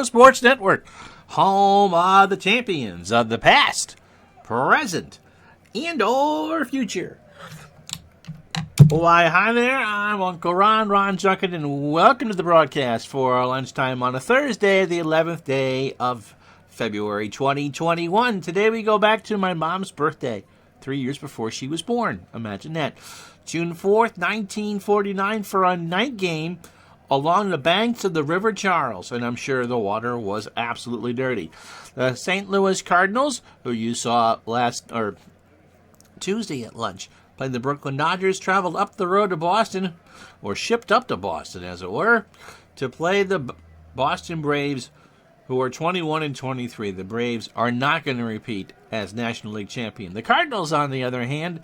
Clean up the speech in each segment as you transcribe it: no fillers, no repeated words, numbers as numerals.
Sports Network, home of the champions of the past, present, and or future. Why, hi there, I'm Uncle Ron Junkin, and welcome to the broadcast for our lunchtime on a Thursday, the 11th day of February 2021. Today we go back to my mom's birthday, 3 years before she was born. Imagine that. June 4th, 1949, for a night game along the banks of the River Charles, and I'm sure the water was absolutely dirty. The St. Louis Cardinals, who you saw Tuesday at lunch, played the Brooklyn Dodgers, traveled up the road to Boston, or shipped up to Boston, as it were, to play the Boston Braves, who are 21-23. The Braves are not going to repeat as National League champion. The Cardinals, on the other hand,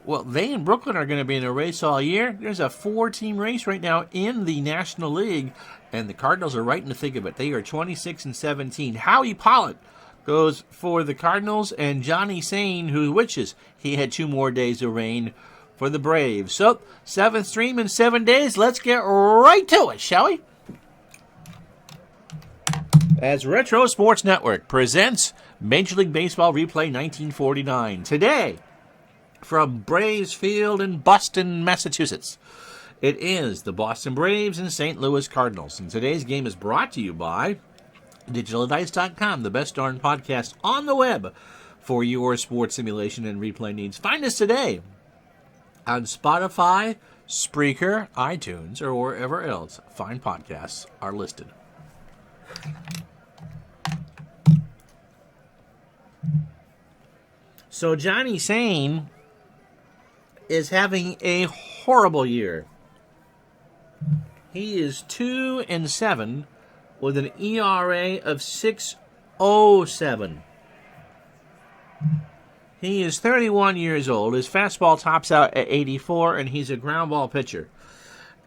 well, they and Brooklyn are going to be in a race all year. There's a 4-team race right now in the National League, and the Cardinals are right in the thick of it. They are 26-17. Howie Pollitt goes for the Cardinals, and Johnny Sane, who wishes he had 2 more days of rain, for the Braves. So, 7th stream in 7 days. Let's get right to it, shall we? As Retro Sports Network presents Major League Baseball Replay 1949. Today, from Braves Field in Boston, Massachusetts, it is the Boston Braves and St. Louis Cardinals. And today's game is brought to you by DigitalDice.com, the best darn podcast on the web for your sports simulation and replay needs. Find us today on Spotify, Spreaker, iTunes, or wherever else fine podcasts are listed. So Johnny Sane is having a horrible year. He is 2-7 with an ERA of 6.07. He is 31 years old. His fastball tops out at 84, and he's a ground ball pitcher.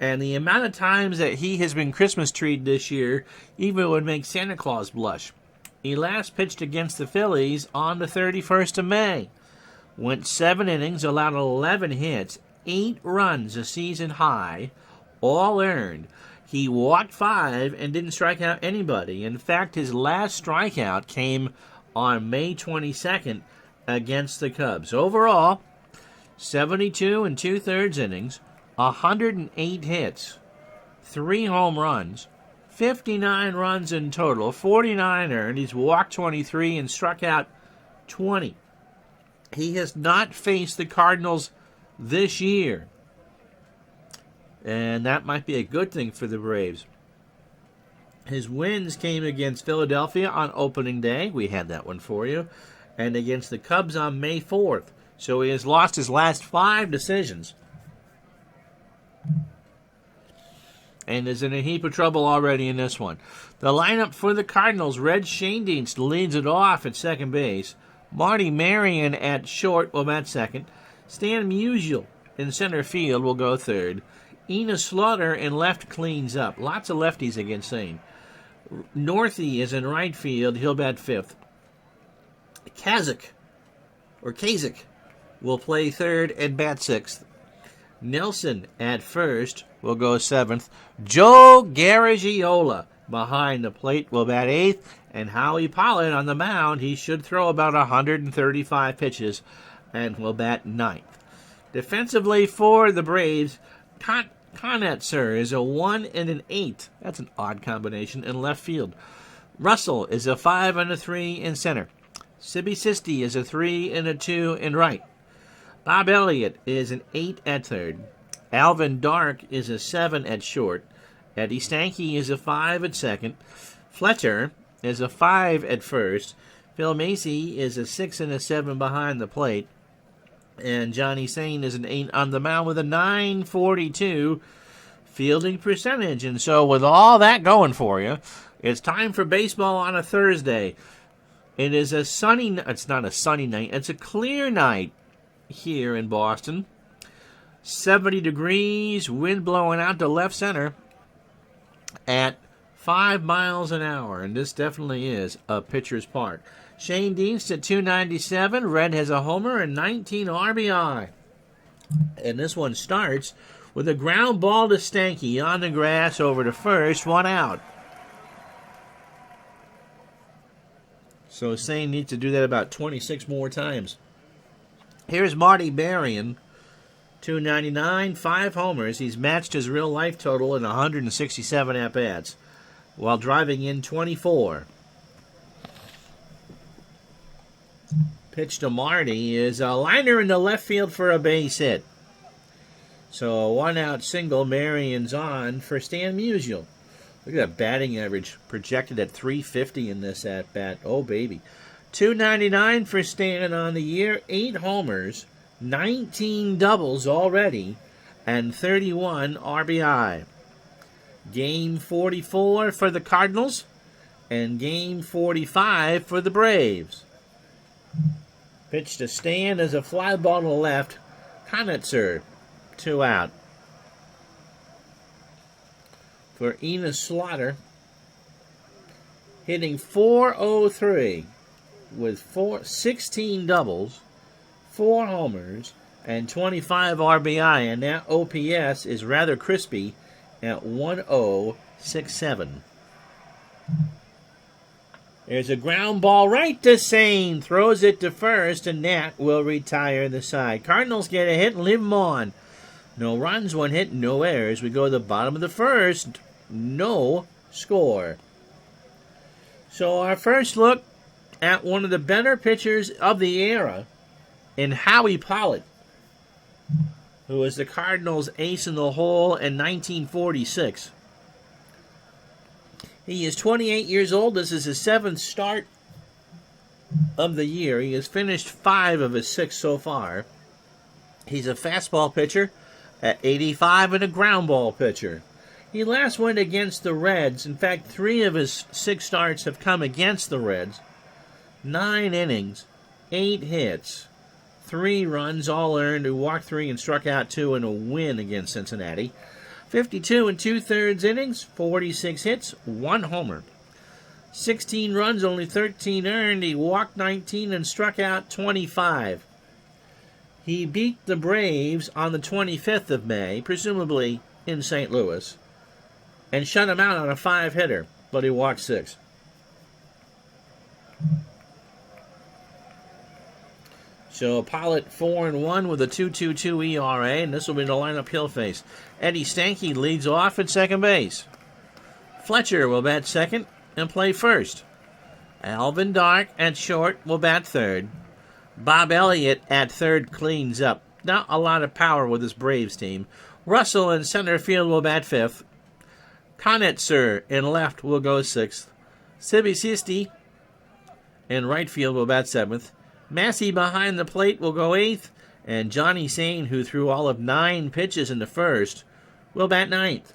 And the amount of times that he has been Christmas treed this year even would make Santa Claus blush. He last pitched against the Phillies on the 31st of May. Went 7 innings, allowed 11 hits, 8 runs, a season high, all earned. He walked 5 and didn't strike out anybody. In fact, his last strikeout came on May 22nd against the Cubs. Overall, 72 2/3 innings, 108 hits, 3 home runs, 59 runs in total, 49 earned. He's walked 23 and struck out 20. He has not faced the Cardinals this year, and that might be a good thing for the Braves. His wins came against Philadelphia on opening day. We had that one for you. And against the Cubs on May 4th. So he has lost his last 5 decisions and is in a heap of trouble already in this one. The lineup for the Cardinals: Red Schoendienst leads it off at second base. Marty Marion at short will bat second. Stan Musial in center field will go third. Enos Slaughter in left cleans up. Lots of lefties against Sane. Northey is in right field. He'll bat fifth. Kazik will play third and bat sixth. Nelson at first will go seventh. Joe Garagiola behind the plate will bat eighth. And Howie Pollitt on the mound, he should throw about 135 pitches and will bat ninth. Defensively for the Braves, Conetzer is a 1 and an 8. That's an odd combination in left field. Russell is a 5 and a 3 in center. Sibby Sisti is a 3 and a 2 in right. Bob Elliott is an 8 at third. Alvin Dark is a 7 at short. Eddie Stanky is a 5 at second. Fletcher is a 5 at first. Phil Macy is a 6 and a 7 behind the plate. And Johnny Sane is an 8 on the mound with a .942 fielding percentage. And so with all that going for you, it's time for baseball on a Thursday. It is a sunny, it's not a sunny night, it's a clear night here in Boston. 70 degrees, wind blowing out to left center at 5 miles an hour, and this definitely is a pitcher's park. Shane Dienst at 297. Red has a homer and 19 RBI. And this one starts with a ground ball to Stanky on the grass over to first, 1 out. So Sane needs to do that about 26 more times. Here's Marty Berrien, $2.99, 5 homers. He's matched his real life total in 167 at-bats while driving in 24. Pitch to Marty is a liner in the left field for a base hit. So a one-out single, Berrien's on for Stan Musial. Look at that batting average projected at .350 in this at-bat. Oh, baby. $2.99 for Stan on the year, 8 homers, 19 doubles already, and 31 RBI. Game 44 for the Cardinals, and game 45 for the Braves. Pitch to Stan is a fly ball to the left. Konitzer, 2 out. For Enos Slaughter, hitting .403 with 16 doubles, 4 homers, and 25 RBI, and that OPS is rather crispy at 1067. There's a ground ball right to Sane. Throws it to first, and Nat will retire the side. Cardinals get a hit and leave them on. No runs, 1 hit, no errors. We go to the bottom of the first. No score. So our first look at one of the better pitchers of the era in Howie Pollitt, who was the Cardinals' ace in the hole in 1946. He is 28 years old. This is his 7th start of the year. He has finished 5 of his 6 so far. He's a fastball pitcher at 85 and a ground ball pitcher. He last went against the Reds. In fact, 3 of his 6 starts have come against the Reds. 9 innings, 8 hits, 3 runs, all earned. He walked 3 and struck out 2 in a win against Cincinnati. 52 2/3 innings, 46 hits, 1 homer. 16 runs, only 13 earned. He walked 19 and struck out 25. He beat the Braves on the 25th of May, presumably in St. Louis, and shut him out on a 5-hitter, but he walked 6. So Pollitt 4-1 with a 2.22 ERA, and this will be the lineup he'll face. Eddie Stanky leads off at second base. Fletcher will bat second and play first. Alvin Dark at short will bat third. Bob Elliott at third cleans up. Not a lot of power with this Braves team. Russell in center field will bat fifth. Konitzer in left will go sixth. Sibisisti in right field will bat seventh. Massey behind the plate will go eighth. And Johnny Sane, who threw all of 9 pitches in the first, will bat ninth.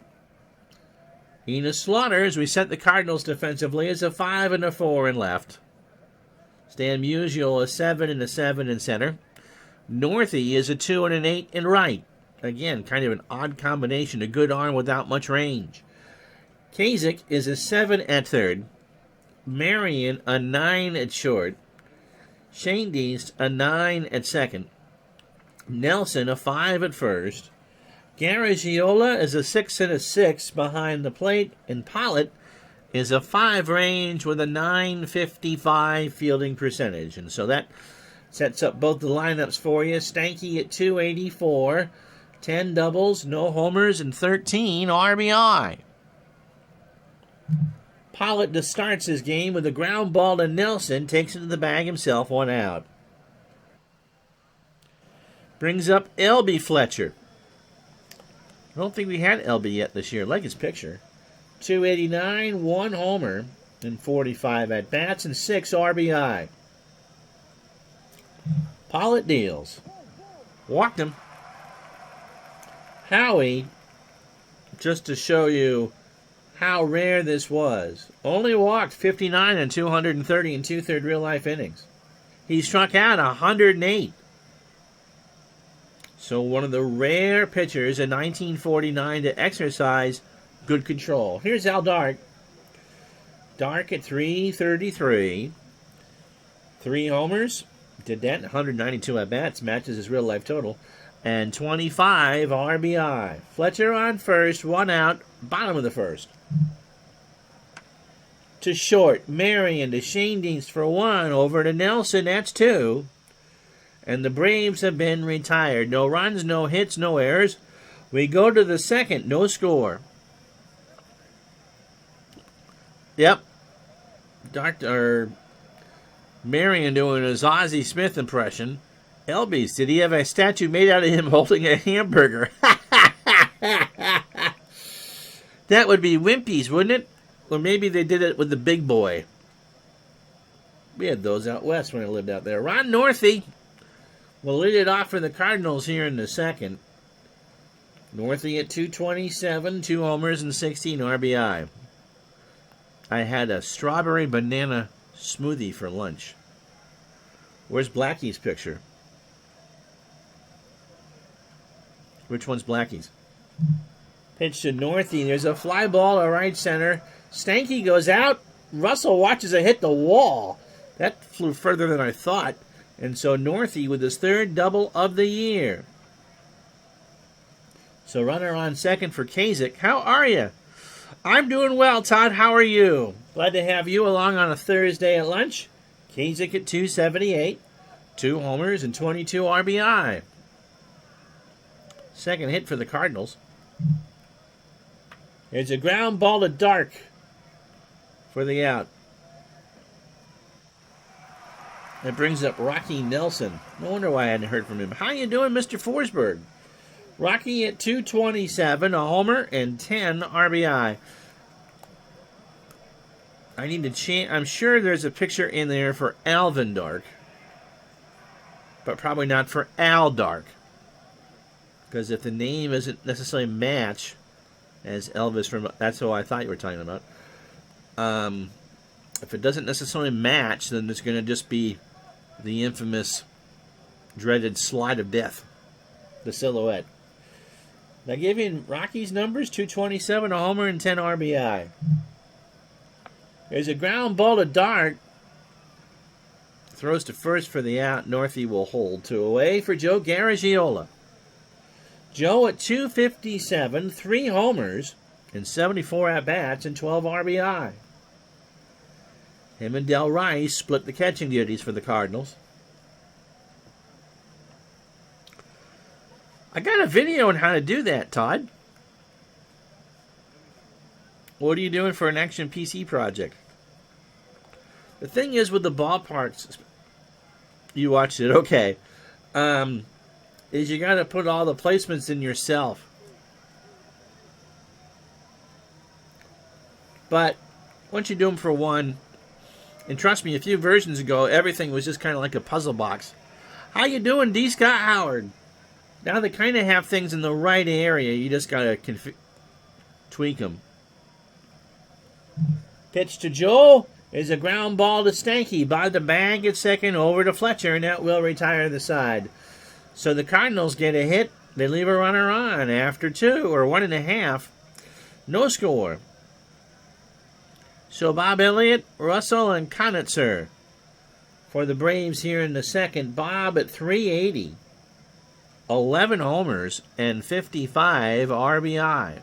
Enos Slaughter, as we set the Cardinals defensively, is a 5 and a 4 in left. Stan Musial a 7 and a 7 in center. Northey is a 2 and an 8 in right. Again, kind of an odd combination, a good arm without much range. Kasich is a 7 at third. Marion a 9 at short. Shane Deist a 9 at second. Nelson a 5 at first. Garagiola is a 6 and a 6 behind the plate, and Pollitt is a 5 range with a .955 fielding percentage. And so that sets up both the lineups for you. Stanky at 284, 10 doubles, no homers, and 13 RBI. Pollitt just starts his game with a ground ball to Nelson, takes it to the bag himself, 1 out. Brings up L.B. Fletcher. I don't think we had L.B. yet this year. I like his picture. 289, 1 homer, and 45 at-bats, and 6 RBI. Pollitt deals. Walked him. Howie, just to show you how rare this was, only walked 59 and 230 and 2/3 real-life innings. He struck out 108. So one of the rare pitchers in 1949 to exercise good control. Here's Al Dark. Dark at 333. 3 homers. Did that. 192 at-bats. Matches his real-life total. And 25 RBI. Fletcher on first. 1 out. Bottom of the first. to short. Marion to Shane Deans for 1. Over to Nelson, that's 2. And the Braves have been retired. No runs, no hits, no errors. We go to the second, no score. Yep. Dr. Marion doing his Ozzie Smith impression. Elby's, did he have a statue made out of him holding a hamburger? That would be Wimpy's, wouldn't it? Or maybe they did it with the big boy. We had those out west when I lived out there. Ron Northey will lead it off for the Cardinals here in the second. Northey at 227, 2 homers and 16 RBI. I had a strawberry banana smoothie for lunch. Where's Blackie's picture? Which one's Blackie's? Pitch to Northey. There's a fly ball to right center. Stanky goes out. Russell watches it hit the wall. That flew further than I thought. And so Northey with his 3rd double of the year. So runner on second for Kasich. How are you? I'm doing well, Todd. How are you? Glad to have you along on a Thursday at lunch. Kasich at 278. 2 homers and 22 RBI. Second hit for the Cardinals. There's a ground ball to Dark for the out. That brings up Rocky Nelson. No wonder why I hadn't heard from him. How you doing, Mr. Forsberg? Rocky at 227, a homer and 10 RBI. I need to change. I'm sure there's a picture in there for Alvin Dark, but probably not for Al Dark. Because if the name isn't necessarily match as Elvis from, that's who I thought you were talking about. If it doesn't necessarily match, then it's going to just be the infamous, dreaded slide of death, the silhouette. Now give you Rocky's numbers, 227, a homer, and 10 RBI. There's a ground ball to Dark. Throws to first for the out. Northey will hold. 2 away for Joe Garagiola. Joe at 257, 3 homers, and 74 at-bats, and 12 RBI. Him and Del Rice split the catching duties for the Cardinals. I got a video on how to do that, Todd. What are you doing for an Action PC project? The thing is with the ballparks, you watched it, okay, is you got to put all the placements in yourself. But once you do them for one, and trust me, a few versions ago, everything was just kind of like a puzzle box. How you doing, D. Scott Howard? Now they kind of have things in the right area. You just got to tweak them. Pitch to Joel is a ground ball to Stanky. By the bag at second, over to Fletcher, and that will retire the side. So the Cardinals get a hit. They leave a runner on after 2 or 1.5. No score. So Bob Elliott, Russell, and Konitzer for the Braves here in the second. Bob at 380. 11 homers and 55 RBI.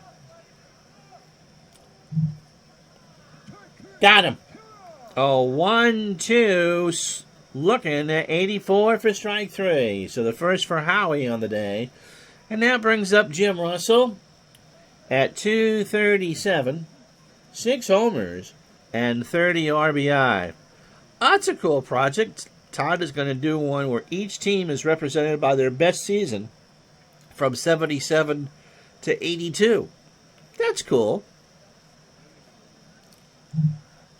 Got him. Oh, 1-2, looking at 84 for strike 3. So the first for Howie on the day. And that brings up Jim Russell at 237, 6 homers and 30 RBI. That's a cool project. Todd is going to do one where each team is represented by their best season from 77 to 82. That's cool.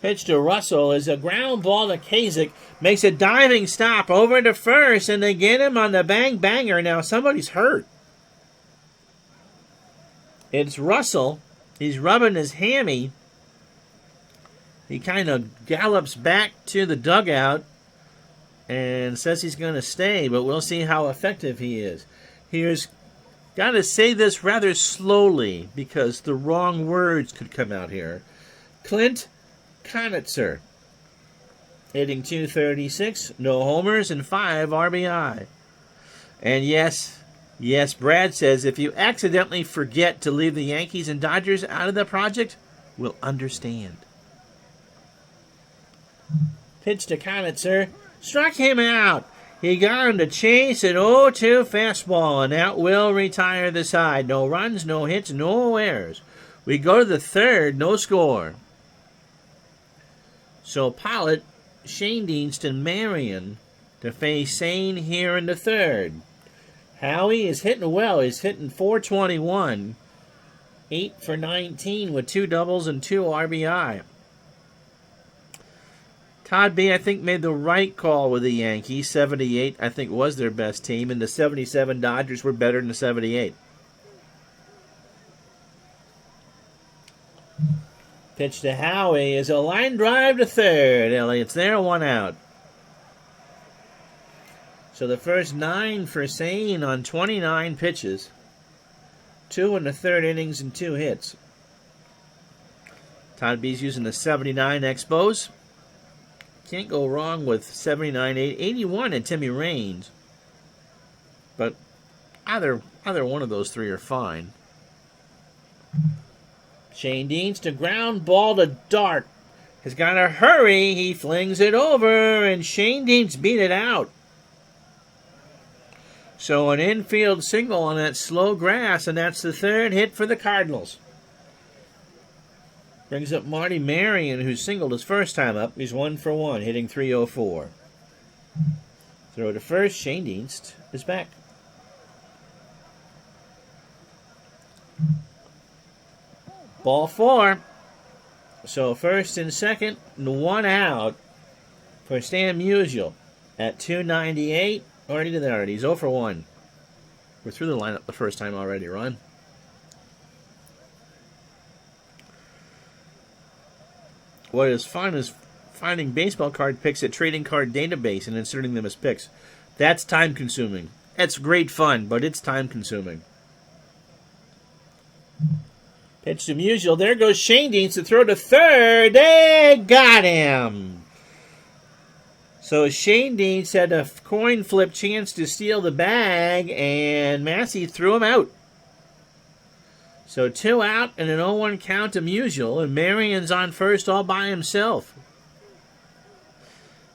Pitch to Russell is a ground ball to Kasich. Makes a diving stop over to first, and they get him on the bang-banger. Now somebody's hurt. It's Russell. He's rubbing his hammy. He kind of gallops back to the dugout and says he's going to stay, but we'll see how effective he is. Here's got to say this rather slowly because the wrong words could come out here. Clint Konitzer, hitting 236, no homers and 5 RBI. And yes, Brad says if you accidentally forget to leave the Yankees and Dodgers out of the project, we'll understand. Pitch to Conitzer. Struck him out. He got him to chase an 0-2 fastball, and that will retire the side. No runs, no hits, no errors. We go to the third, no score. So Pollitt, Shane Deanston, Marion to face Sane here in the third. Howie is hitting well. He's hitting .421. 8 for 19 with 2 doubles and 2 RBI. Todd B, I think, made the right call with the Yankees. 78, I think, was their best team, and the 77 Dodgers were better than the 78. Pitch to Howie is a line drive to third. Elliott's there, 1 out. So the first 9 for Sane on 29 pitches. 2 in the third innings and 2 hits. Todd B's using the 79 Expos. Can't go wrong with 79, 81 and Timmy Raines. But either one of those 3 are fine. Shane Deans to ground ball to Dart. Has got to hurry. He flings it over, and Shane Deans beat it out. So an infield single on that slow grass, and that's the third hit for the Cardinals. Brings up Marty Marion, who singled his first time up. He's 1 for 1, hitting .304. Throw to first. Shane Dienst is back. Ball 4. So first and second, 1 out for Stan Musial at 298. Already did that already. He's 0 for 1. We're through the lineup the first time already, Ron. What is fun is finding baseball card picks at Trading Card Database and inserting them as picks. That's time consuming. That's great fun, but it's time consuming. Pitch to Musial. There goes Shane Deans to throw to third. They got him. So Shane Deans had a coin flip chance to steal the bag, and Massey threw him out. So 2 out and an 0-1 count to Musial, and Marion's on first all by himself.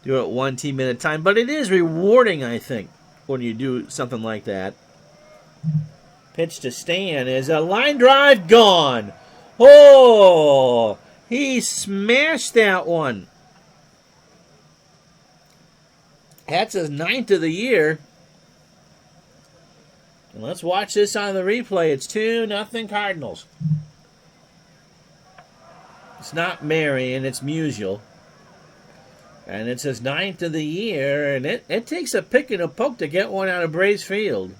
Do it 1 team at a time, but it is rewarding, I think, when you do something like that. Pitch to Stan is a line drive gone. Oh, he smashed that one. That's his 9th of the year. And let's watch this on the replay. It's 2-0 Cardinals. It's not Marion, it's Musial. And it's his 9th of the year, and it takes a pick and a poke to get one out of Braves Field.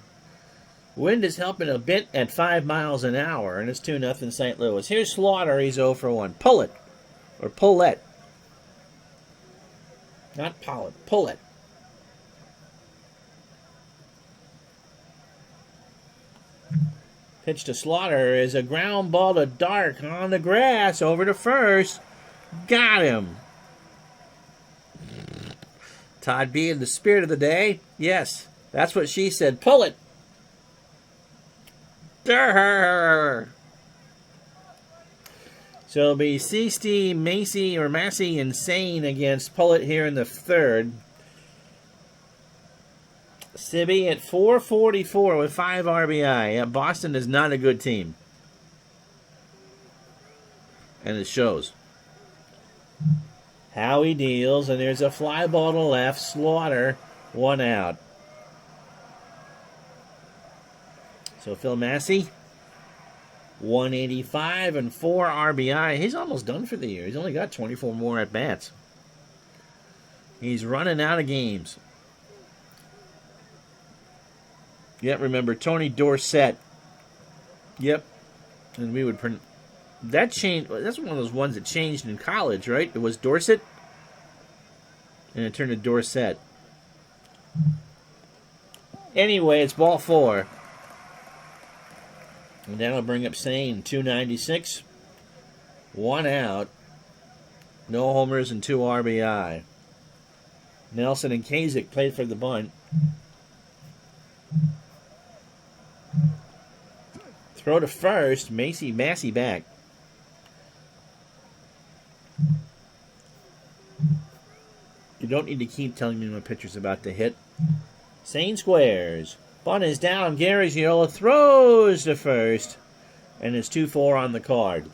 Wind is helping a bit at 5 miles an hour, and it's 2-0 St. Louis. Here's Slaughter. He's 0 for 1. Pull it. Or Pullette. Not Pollitt. Pull it. Pitch to Slaughter is a ground ball to Dark on the grass over to first. Got him. Todd B in the spirit of the day. Yes, that's what she said. Pull it. Durr. So it'll be Seasty, Massey, and Sane against Pullett here in the third. Sibby at 444 with 5 RBI. Yeah, Boston is not a good team. And it shows. Howie deals, and there's a fly ball to left. Slaughter, 1 out. So Phil Massey, 185 and 4 RBI. He's almost done for the year. He's only got 24 more at-bats. He's running out of games. Yep, remember, Tony Dorsett. Yep. And we would print. That changed. That's one of those ones that changed in college, right? It was Dorsett. And it turned to Dorsett. Anyway, it's ball 4. And that'll bring up Sane, 296. 1 out. No homers and 2 RBI. Nelson and Kasich played for the bunt. Throw to first. Massey back. You don't need to keep telling me when pitcher's about to hit. Sane squares. Bunt is down. Garagiola throws to first. And it's 2-4 on the card.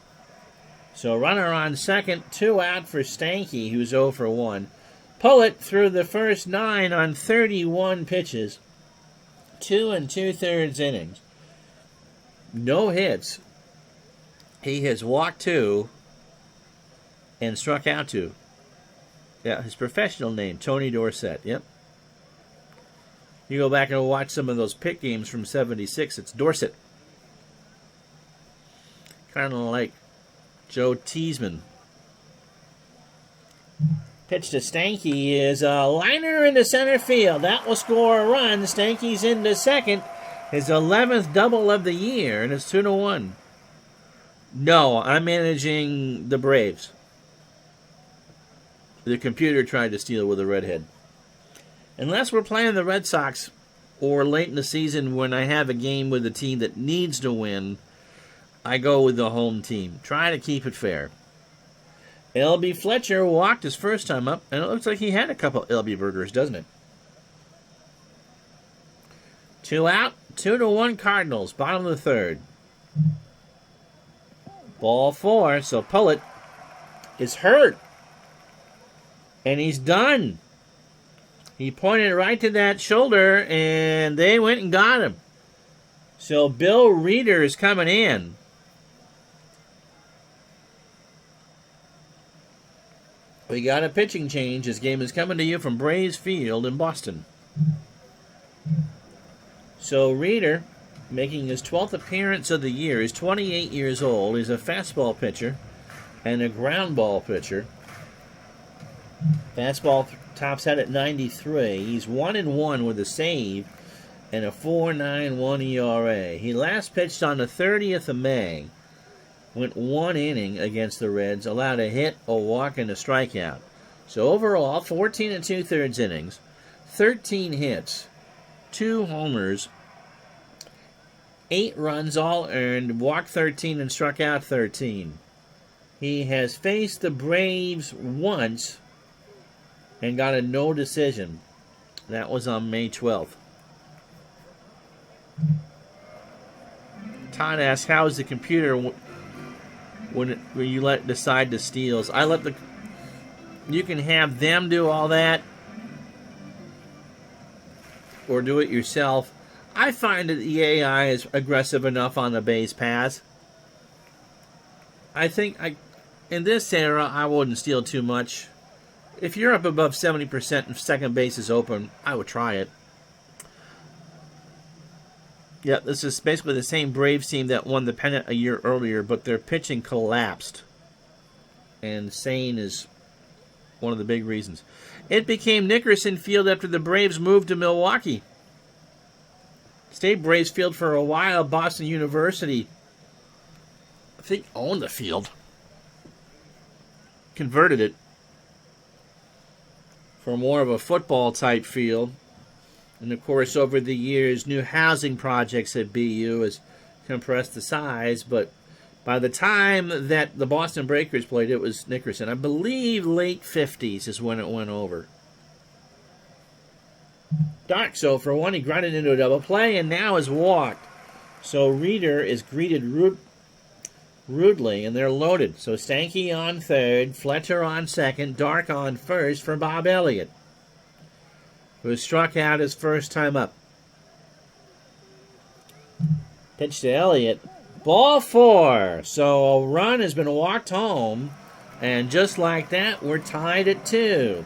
So runner on second. 2 out for Stanky, who's 0 for 1. Pullet threw the first 9 on 31 pitches. 2 2/3 innings. No hits. He has walked 2 and struck out 2. Yeah, his professional name, Tony Dorsett. Yep. You go back and watch some of those pit games from '76. It's Dorsett. Kind of like Joe Teasman. Pitch to Stanky is a liner into center field. That will score a run. Stanky's into second. His 11th double of the year, and it's 2-1. No, I'm managing the Braves. The computer tried to steal with a redhead. Unless we're playing the Red Sox or late in the season when I have a game with a team that needs to win, I go with the home team. Try to keep it fair. LB Fletcher walked his first time up, and it looks like he had a couple LB burgers, doesn't it? 2 out, 2-1 Cardinals, bottom of the third. Ball 4, so Pullet is hurt. And he's done. He pointed right to that shoulder, and they went and got him. So Bill Reeder is coming in. We got a pitching change. This game is coming to you from Braves Field in Boston. So Reeder, making his 12th appearance of the year, is 28 years old. He's a fastball pitcher and a ground ball pitcher. Fastball tops out at 93. He's 1-1 with a save and a 4.91 ERA. He last pitched on the 30th of May. Went 1 inning against the Reds, allowed a hit, a walk, and a strikeout. So overall, 14 2/3 innings, 13 hits, 2 homers, 8 runs all earned, walked 13 and struck out 13. He has faced the Braves once and got a no decision. That was on May 12th. Todd asks, how is the computer when you decide the steals? You can have them do all that or do it yourself. I find that the AI is aggressive enough on the base pass. I think in this era, I wouldn't steal too much. If you're up above 70% and second base is open, I would try it. Yeah, this is basically the same Braves team that won the pennant a year earlier, but their pitching collapsed. And Sane is one of the big reasons. It became Nickerson Field after the Braves moved to Milwaukee. Stayed Braves Field for a while. Boston University, I think, owned the field. Converted it for more of a football-type field. And, of course, over the years, new housing projects at BU has compressed the size. But by the time that the Boston Breakers played, it was Nickerson. I believe late 50s is when it went over. Dark, so for one, he grinded into a double play and now is walked. So Reeder is greeted rudely, and they're loaded. So Stanky on third, Fletcher on second, Dark on first for Bob Elliott, who struck out his first time up. Pitch to Elliott. Ball 4. So a run has been walked home, and just like that, we're tied at 2.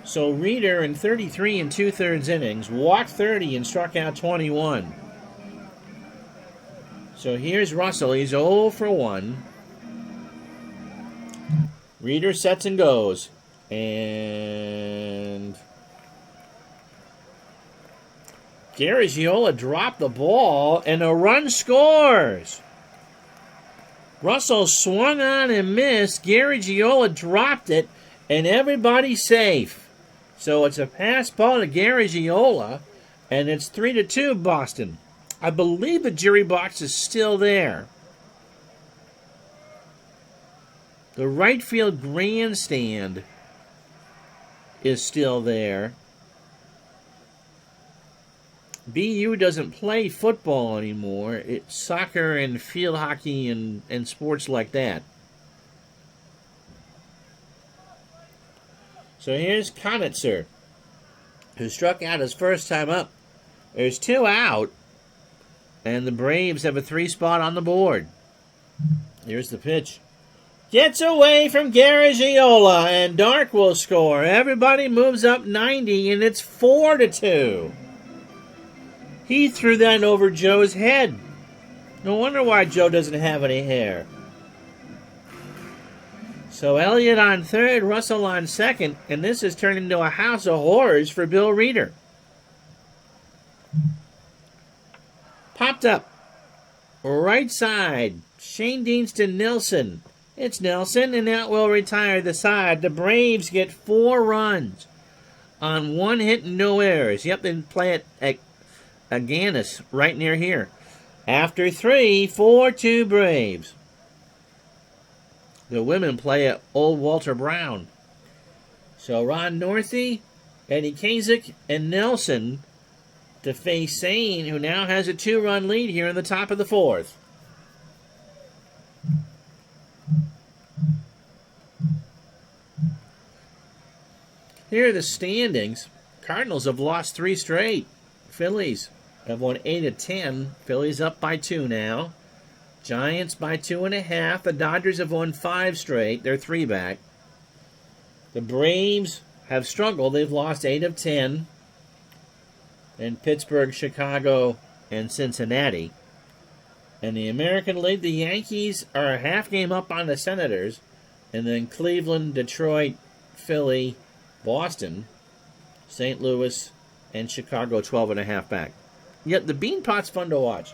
So Reeder in 33 2/3 innings walked 30 and struck out 21. So here's Russell. He's 0 for 1. Reeder sets and goes. And Garagiola dropped the ball, and a run scores. Russell swung on and missed. Garagiola dropped it, and everybody's safe. So it's a pass ball to Garagiola, and it's 3-2 Boston. I believe the jury box is still there. The right field grandstand is still there. BU doesn't play football anymore. It's soccer and field hockey and sports like that. So here's Konitzer, who struck out his first time up. There's 2 out, and the Braves have a 3 spot on the board. Here's the pitch. Gets away from Garagiola, and Dark will score. Everybody moves up 90, and it's 4-2. He threw that over Joe's head. No wonder why Joe doesn't have any hair. So Elliott on third, Russell on second, and this has turned into a house of horrors for Bill Reeder. Popped up. Right side. Shane Deanston Nelson. It's Nelson, and that will retire the side. The Braves get 4 runs on 1 hit and no errors. Yep, they play it at Aganis right near here. After 3, 4-2 Braves. The women play at Old Walter Brown. So Ron Northey, Eddie Kasich, and Nelson to face Sane, who now has a 2-run lead here in the top of the 4th. Here are the standings. Cardinals have lost 3 straight. Phillies have won 8 of 10. Phillies up by 2 now. Giants by 2.5. The Dodgers have won 5 straight. They're 3 back. The Braves have struggled. They've lost 8 of 10. And Pittsburgh, Chicago, and Cincinnati. In the American League, the Yankees are a half game up on the Senators. And then Cleveland, Detroit, Philly, Boston, St. Louis, and Chicago 12.5 back. Yet the Beanpot's fun to watch.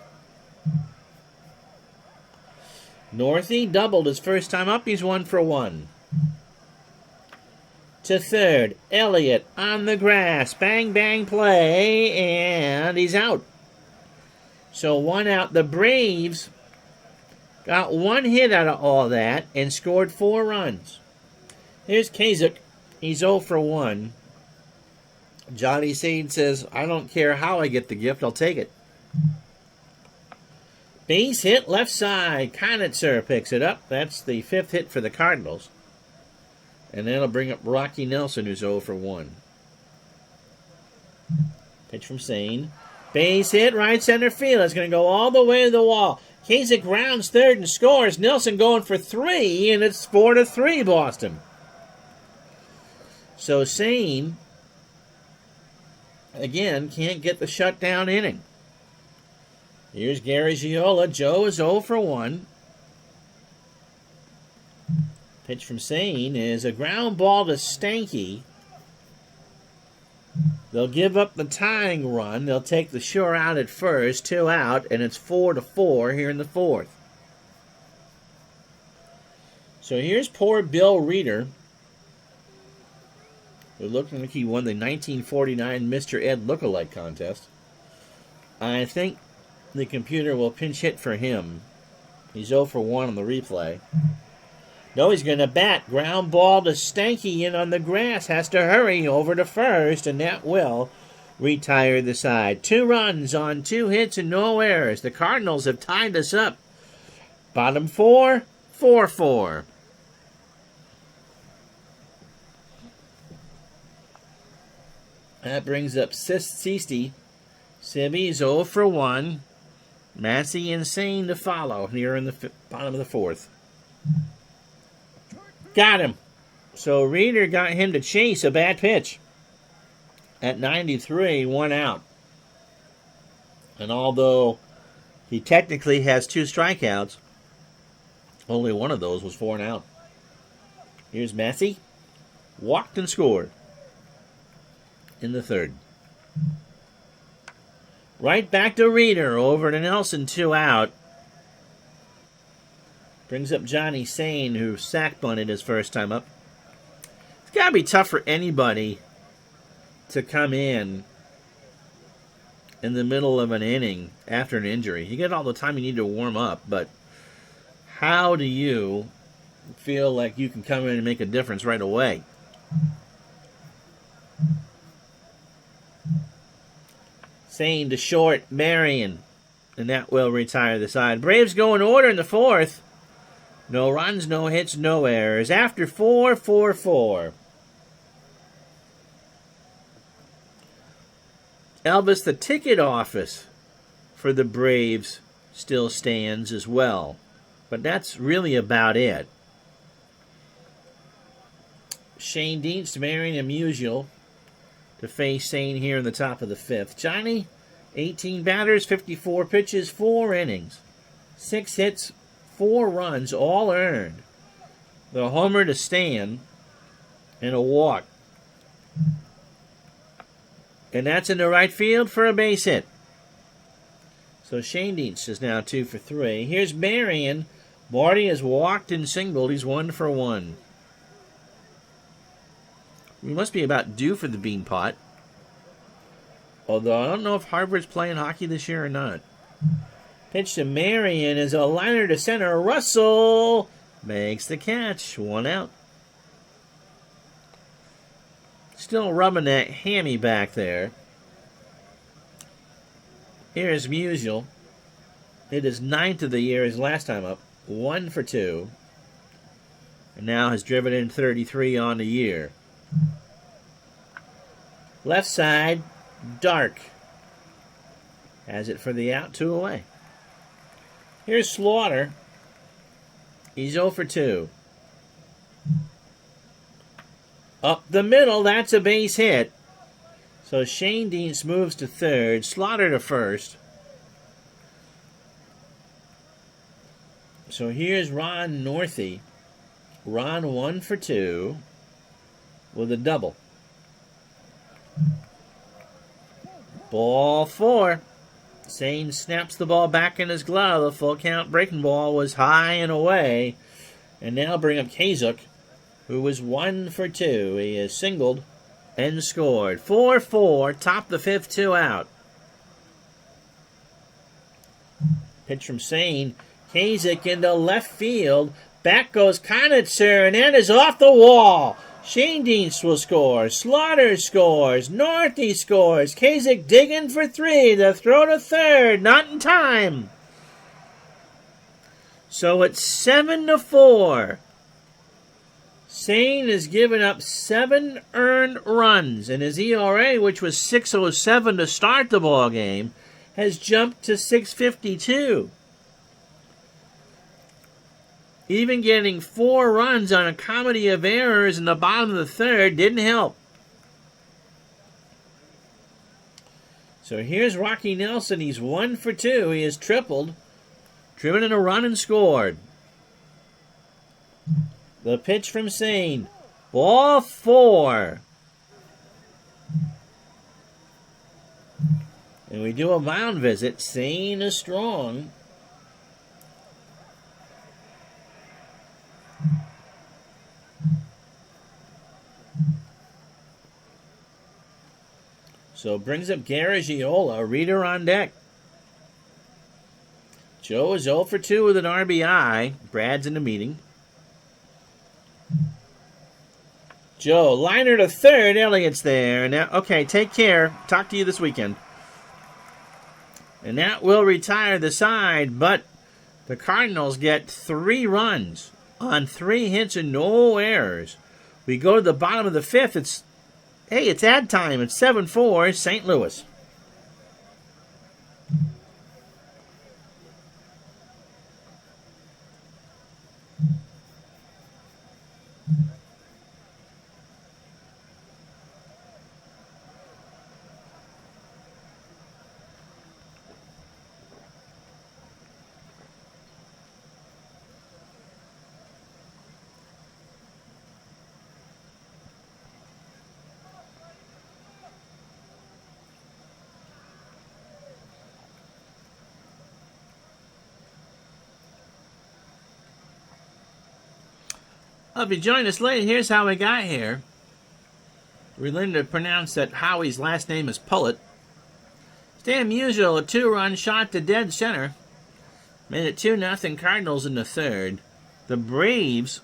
Northey doubled his first time up. He's 1 for 1. To third, Elliott on the grass. Bang, bang play, and he's out. So 1 out. The Braves got 1 hit out of all that and scored 4 runs. Here's Kasich. He's 0 for 1. Johnny Sane says, I don't care how I get the gift, I'll take it. Base hit left side. Konitzer picks it up. That's the 5th hit for the Cardinals. And that'll bring up Rocky Nelson, who's 0 for 1. Pitch from Sane. Base hit, right center field. It's going to go all the way to the wall. Kasich rounds third and scores. Nelson going for 3, and it's 4-3 Boston. So Sane, again, can't get the shutdown inning. Here's Garagiola. Joe is 0 for 1. Pitch from Sane is a ground ball to Stanky. They'll give up the tying run. They'll take the sure out at first, 2 out, and it's 4-4 here in the 4th. So here's poor Bill Reeder, who looked like he won the 1949 Mr. Ed Lookalike contest. I think the computer will pinch hit for him. He's 0 for 1 on the replay. No, he's going to bat. Ground ball to Stanky in on the grass. Has to hurry over to first, and that will retire the side. 2 runs on 2 hits and no errors. The Cardinals have tied us up. Bottom 4, 4-4. That brings up Sisti. Sibby's 0 for 1. Massey and Sane to follow here in the bottom of the 4th. Got him. So Reeder got him to chase a bad pitch. At 93, 1 out. And although he technically has 2 strikeouts, only one of those was for an out. Here's Massey. Walked and scored in the 3rd. Right back to Reeder. Over to Nelson, 2 out. Brings up Johnny Sane, who sack bunted his first time up. It's got to be tough for anybody to come in the middle of an inning after an injury. You get all the time you need to warm up, but how do you feel like you can come in and make a difference right away? Saying to short Marion. And that will retire the side. Braves go in order in the fourth. No runs, no hits, no errors. After 4-4-4. Elvis, the ticket office for the Braves still stands as well. But that's really about it. Shane Dienst, Marion, and Musial to face Sane here in the top of the fifth. Johnny, 18 batters, 54 pitches, 4 innings. 6 hits, 4 runs, all earned. The homer to Stan and a walk. And that's in the right field for a base hit. So Shane Dienst is now 2 for 3. Here's Marion. Marty has walked and singled. He's 1 for 1. We must be about due for the bean pot. Although I don't know if Harvard's playing hockey this year or not. Pitch to Marion is a liner to center. Russell makes the catch. 1 out. Still rubbing that hammy back there. Here's Musial. It is 9th of the year, his last time up. 1 for 2. And now has driven in 33 on the year. Left side, Dark. Has it for the out, 2 away. Here's Slaughter. He's 0 for 2. Up the middle, that's a base hit. So Shane Dienst moves to third, Slaughter to first. So here's Ron Northey. Ron 1 for 2 with a double. Ball 4. Sane snaps the ball back in his glove. The full count breaking ball was high and away. And now bring up Kazuk, who was 1 for 2. He has singled and scored. 4-4, top the fifth, 2 out. Pitch from Sane. Kazuk into left field. Back goes Konitzer, and that is off the wall. Shane Dienst will score. Slaughter scores. Northey scores. Kazuk digging for 3. The throw to third. Not in time. So it's 7-4. Sane has given up 7 earned runs, and his ERA, which was 6.07 to start the ball game, has jumped to 6.52. Even getting 4 runs on a comedy of errors in the bottom of the third didn't help. So here's Rocky Nelson. He's 1 for 2. He has tripled, driven in a run, and scored. The pitch from Sane. Ball 4. And we do a mound visit. Sane is strong. So brings up Garagiola. Reader on deck. Joe is 0 for 2 with an RBI. Brad's in the meeting. Joe, liner to third. Elliott's there. Now, okay, take care. Talk to you this weekend. And that will retire the side, but the Cardinals get 3 runs on 3 hits and no errors. We go to the bottom of the fifth. It's ad time. It's 7-4, St. Louis. If you joined us late, here's how we got here. We learned to pronounce that Howie's last name is Pullet. Stan Musial, a 2-run shot to dead center. Made it 2-0 Cardinals in the third. The Braves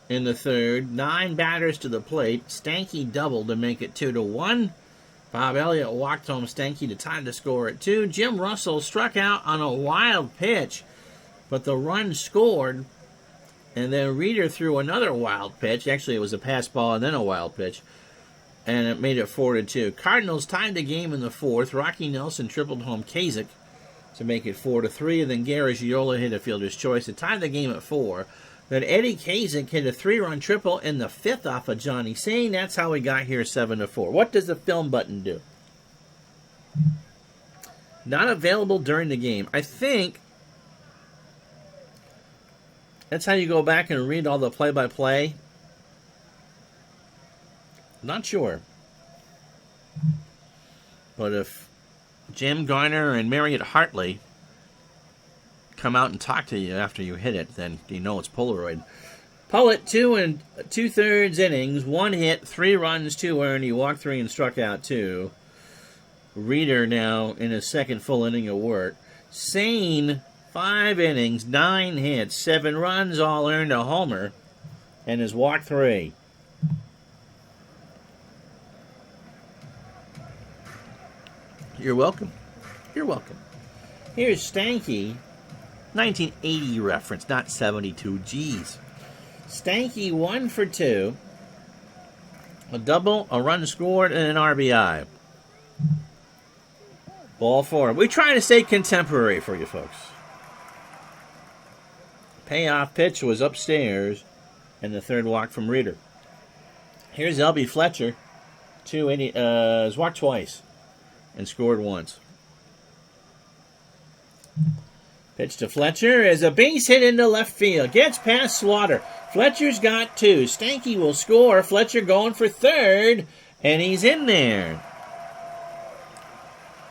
in the third. 9 batters to the plate. Stanky doubled to make it 2-1. Bob Elliott walked home Stanky to tie the score at 2. Jim Russell struck out on a wild pitch, but the run scored. And then Reeder threw another wild pitch. Actually, it was a pass ball and then a wild pitch. And it made it 4-2. Cardinals tied the game in the 4th. Rocky Nelson tripled home Kasich to make it 4-3. And then Garagiola hit a fielder's choice to tie the game at 4. Then Eddie Kasich hit a 3-run triple in the 5th off of Johnny Sane. That's how we got here 7-4. What does the film button do? Not available during the game. I think that's how you go back and read all the play-by-play. Not sure. But if Jim Garner and Marriott Hartley come out and talk to you after you hit it, then you know it's Polaroid. Pullett, 2 2/3 innings, 1 hit, 3 runs, 2 earned. He walked 3 and struck out 2. Reeder now in his second full inning of work. Sane, 5 innings, 9 hits, 7 runs, all earned, a homer, and has walked 3. You're welcome. You're welcome. Here's Stanky, 1980 reference, not 72. Geez. Stanky 1 for 2. A double, a run scored, and an RBI. Ball 4. We try to stay contemporary for you folks. Payoff pitch was upstairs, and the 3rd walk from Reeder. Here's L.B. Fletcher. Has walked twice and scored once. Pitch to Fletcher is a base hit into left field. Gets past Slaughter. Fletcher's got 2. Stanky will score. Fletcher going for 3rd, and he's in there.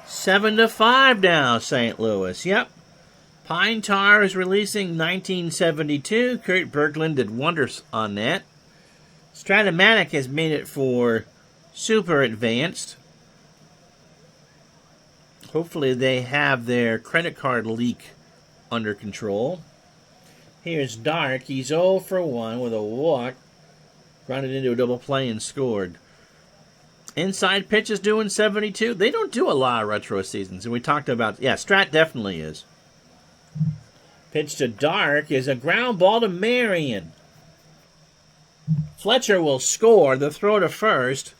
7-5 now, St. Louis. Yep. Pine Tar is releasing 1972. Kurt Berglund did wonders on that. Stratomatic has made it for Super Advanced. Hopefully they have their credit card leak under control. Here's Dark. He's 0 for 1 with a walk. Grounded into a double play and scored. Inside pitch is doing 72. They don't do a lot of retro seasons. And we talked about, Strat definitely is. Pitch to Dark is a ground ball to Marion. Fletcher will score. The throw to first.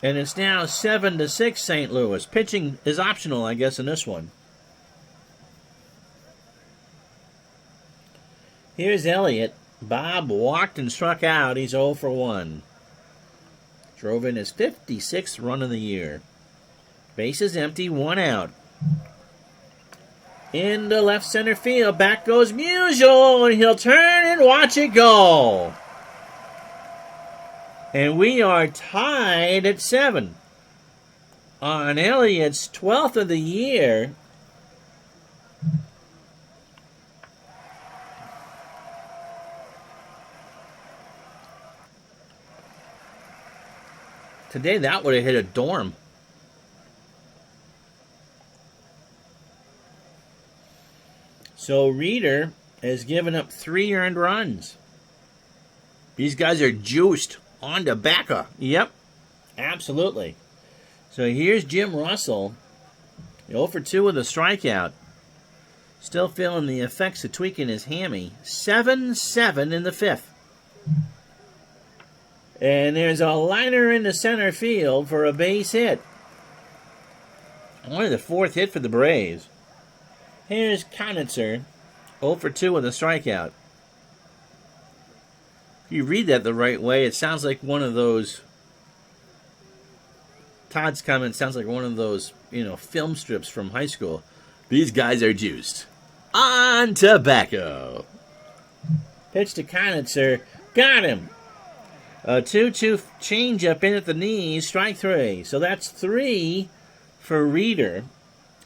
And it's now 7-6 St. Louis. Pitching is optional, I guess, in this one. Here's Elliott. Bob walked and struck out. He's 0 for 1. Drove in his 56th run of the year. Base is empty, 1 out. Into left center field. Back goes Musial, and he'll turn and watch it go. And we are tied at 7. On Elliott's 12th of the year. Today that would have hit a dorm. So Reeder has given up 3 earned runs. These guys are juiced on tobacco. Yep, absolutely. So here's Jim Russell, 0 for 2 with a strikeout. Still feeling the effects of tweaking his hammy. 7-7 in the 5th. And there's a liner in the center field for a base hit. Only the 4th hit for the Braves. Here's Konitzer, 0 for 2 with a strikeout. If you read that the right way, it sounds like one of those... Todd's comment sounds like one of those, film strips from high school. These guys are juiced on tobacco. Pitch to Konitzer. Got him. A 2-2 changeup in at the knees. Strike 3. So that's 3 for Reeder.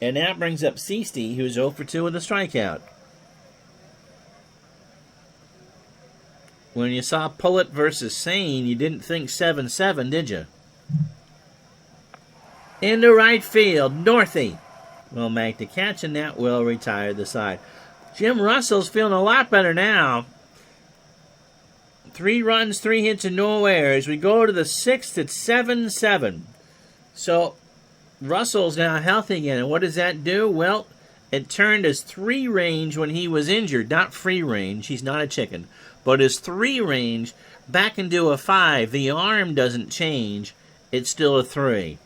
And that brings up Seasty, who's 0 for 2 with a strikeout. When you saw Pullett versus Sane, you didn't think 7-7, did you? Into right field, Northey will make the catch, and that will retire the side. Jim Russell's feeling a lot better now. 3 runs, 3 hits, and no errors. We go to the 6th at 7-7. So Russell's now healthy again. And what does that do? Well, it turned his 3 range when he was injured, not free range. He's not a chicken. But his 3 range back into a 5. The arm doesn't change. It's still a 3.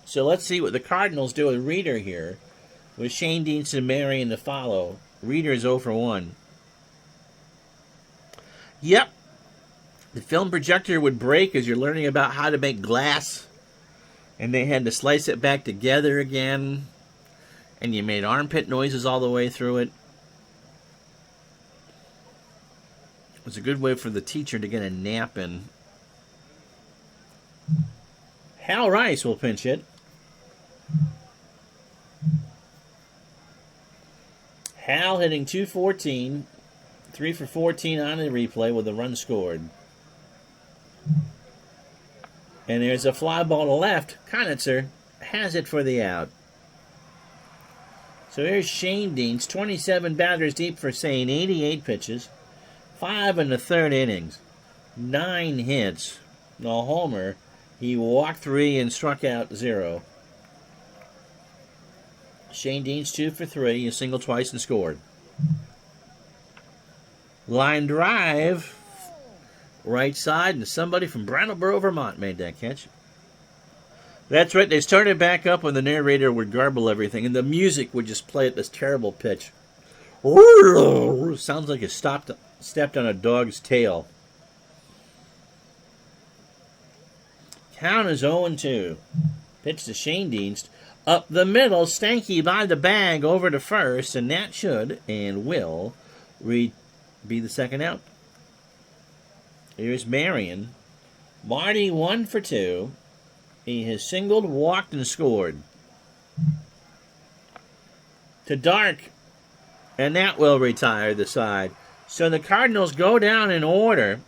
So let's see what the Cardinals do with Reader here. With Shane Deans and Marion to follow. Reader is 0 for 1. Yep. The film projector would break as you're learning about how to make glass. And they had to slice it back together again. And you made armpit noises all the way through it. It was a good way for the teacher to get a nap in. Hal Rice will pinch hit. Hal hitting .214, 3 for 14 on the replay with a run scored. And there's a fly ball to left. Konitzer has it for the out. So here's Shane Deans, 27 batters deep for Sane, 88 pitches, 5 in the 3rd innings, 9 hits, no homer. He walked 3 and struck out 0. Shane Deans 2 for 3, he singled twice and scored. Line drive, right side, and somebody from Brattleboro, Vermont made that catch. That's right, they started back up when the narrator would garble everything, and the music would just play at this terrible pitch. Sounds like it stepped on a dog's tail. Count is 0-2. Pitch to Shane Deans. Up the middle, Stanky by the bag over to first, and that should and will be the second out. Here's Marion. Marty 1 for 2. He has singled, walked, and scored. To Dark, and that will retire the side. So the Cardinals go down in order.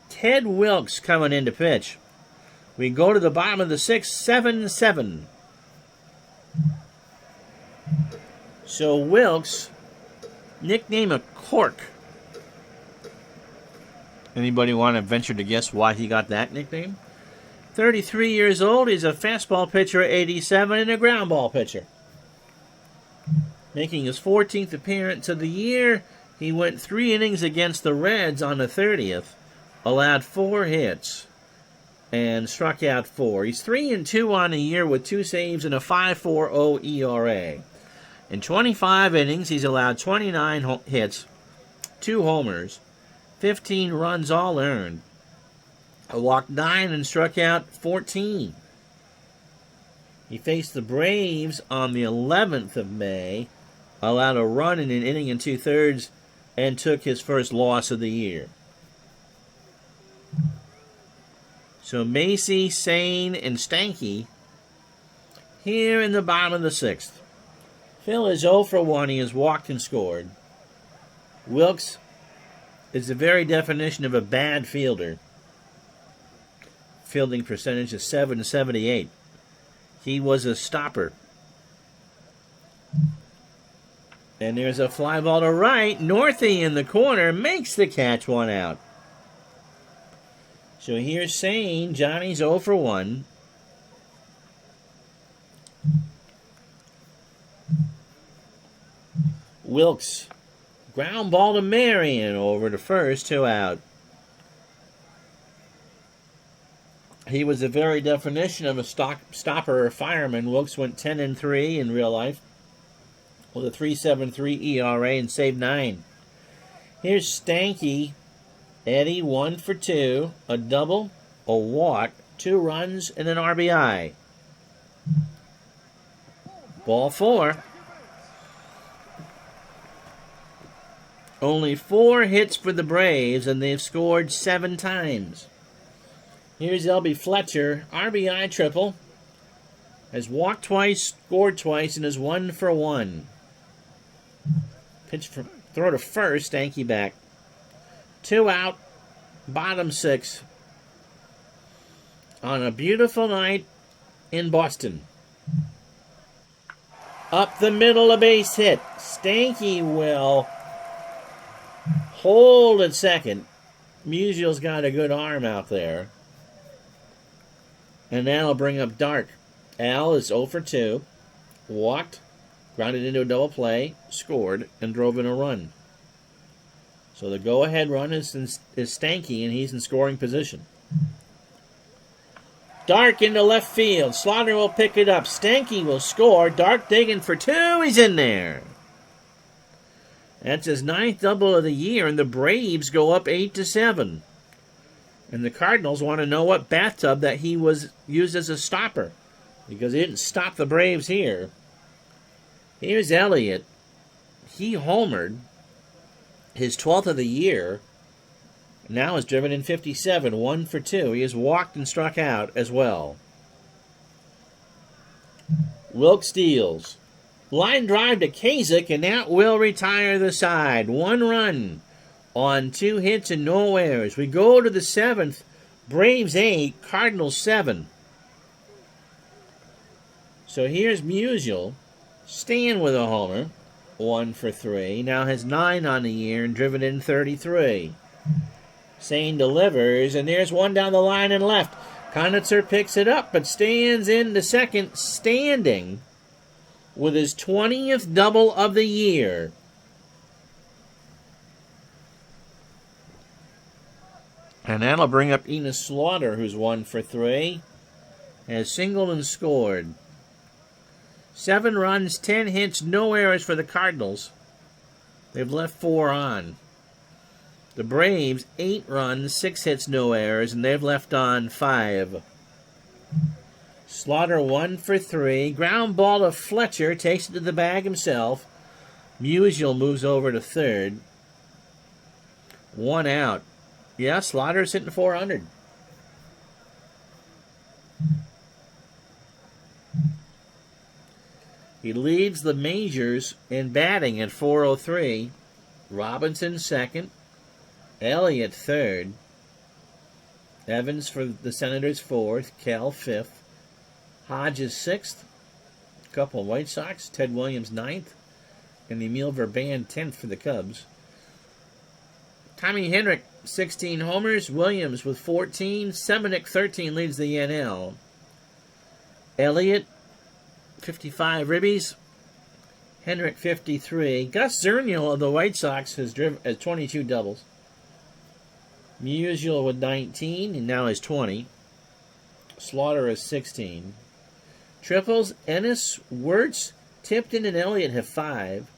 Ted Wilkes coming in to pitch. We go to the bottom of the 6th, 7-7. So Wilkes, nickname a cork. Anybody want to venture to guess why he got that nickname? 33 years old, he's a fastball pitcher at 87 and a ground ball pitcher. Making his 14th appearance of the year, he went 3 innings against the Reds on the 30th, allowed 4 hits, and struck out 4. He's 3-2 on the year with 2 saves and a 5.40 ERA. In 25 innings, he's allowed 29 hits, 2 homers, 15 runs all earned. Walked 9 and struck out 14. He faced the Braves on the 11th of May, allowed a run in an inning and 2/3, and took his first loss of the year. So Macy, Sane, and Stanky here in the bottom of the 6th. Phil is 0 for 1. He has walked and scored. Wilkes is the very definition of a bad fielder. Fielding percentage is .778. He was a stopper. And there's a fly ball to right. Northey in the corner makes the catch, 1 out. So here's Sane. Johnny's 0 for 1. Wilkes. Ground ball to Marion over to first, 2 out. He was the very definition of a stopper or fireman. Wilkes went 10-3 in real life with a 3.73 ERA and saved 9. Here's Stanky. Eddie 1 for 2, a double, a walk, 2 runs, and an RBI. Ball 4. Only 4 hits for the Braves, and they've scored 7 times. Here's L.B. Fletcher, RBI triple. Has walked twice, scored twice, and is 1 for 1. Pitch for throw to first, Stanky back. 2 out, bottom 6. On a beautiful night in Boston. Up the middle, a base hit. Stanky will hold at second. Musial's got a good arm out there. And that'll bring up Dark. Al is 0 for 2. Walked, grounded into a double play, scored, and drove in a run. So the go-ahead run is Stanky, and he's in scoring position. Dark into left field. Slaughter will pick it up. Stanky will score. Dark digging for 2. He's in there. That's his 9th double of the year, and the Braves go up 8-7. And the Cardinals want to know what bathtub that he was used as a stopper, because he didn't stop the Braves here. Here's Elliott. He homered, his 12th of the year. Now is driven in 57, 1 for 2. He has walked and struck out as well. Wilkes steals. Line drive to Kasich, and that will retire the side. 1 run on 2 hits and no errors. We go to the 7th. Braves 8, Cardinals 7. So here's Musial. Stan with a homer. 1 for 3. Now has 9 on the year and driven in 33. Sane delivers, and there's one down the line and left. Konitzer picks it up, but stands in the second, standing with his 20th double of the year. And that'll bring up Enos Slaughter, who's 1 for 3. Has singled and scored. 7 runs, 10 hits, no errors for the Cardinals. They've left 4 on. The Braves, 8 runs, 6 hits, no errors, and they've left on 5. Slaughter 1 for 3. Ground ball to Fletcher, takes it to the bag himself. Musial moves over to third. 1 out. Yeah, Slaughter's hitting 400. He leads the majors in batting at 403. Robinson second. Elliott third. Evans for the Senators fourth. Kell fifth. Hodges sixth. A couple of White Sox. Ted Williams ninth. And Emil Verban 10th for the Cubs. Tommy Henrich 16 homers. Williams with 14. Semenick 13 leads the NL. Elliott 55 ribbies. Henrich 53. Gus Zernial of the White Sox has 22 doubles. Musial with 19 and now is 20. Slaughter is 16. Triples, Ennis, Wirtz, Tipton, and Elliott have 5.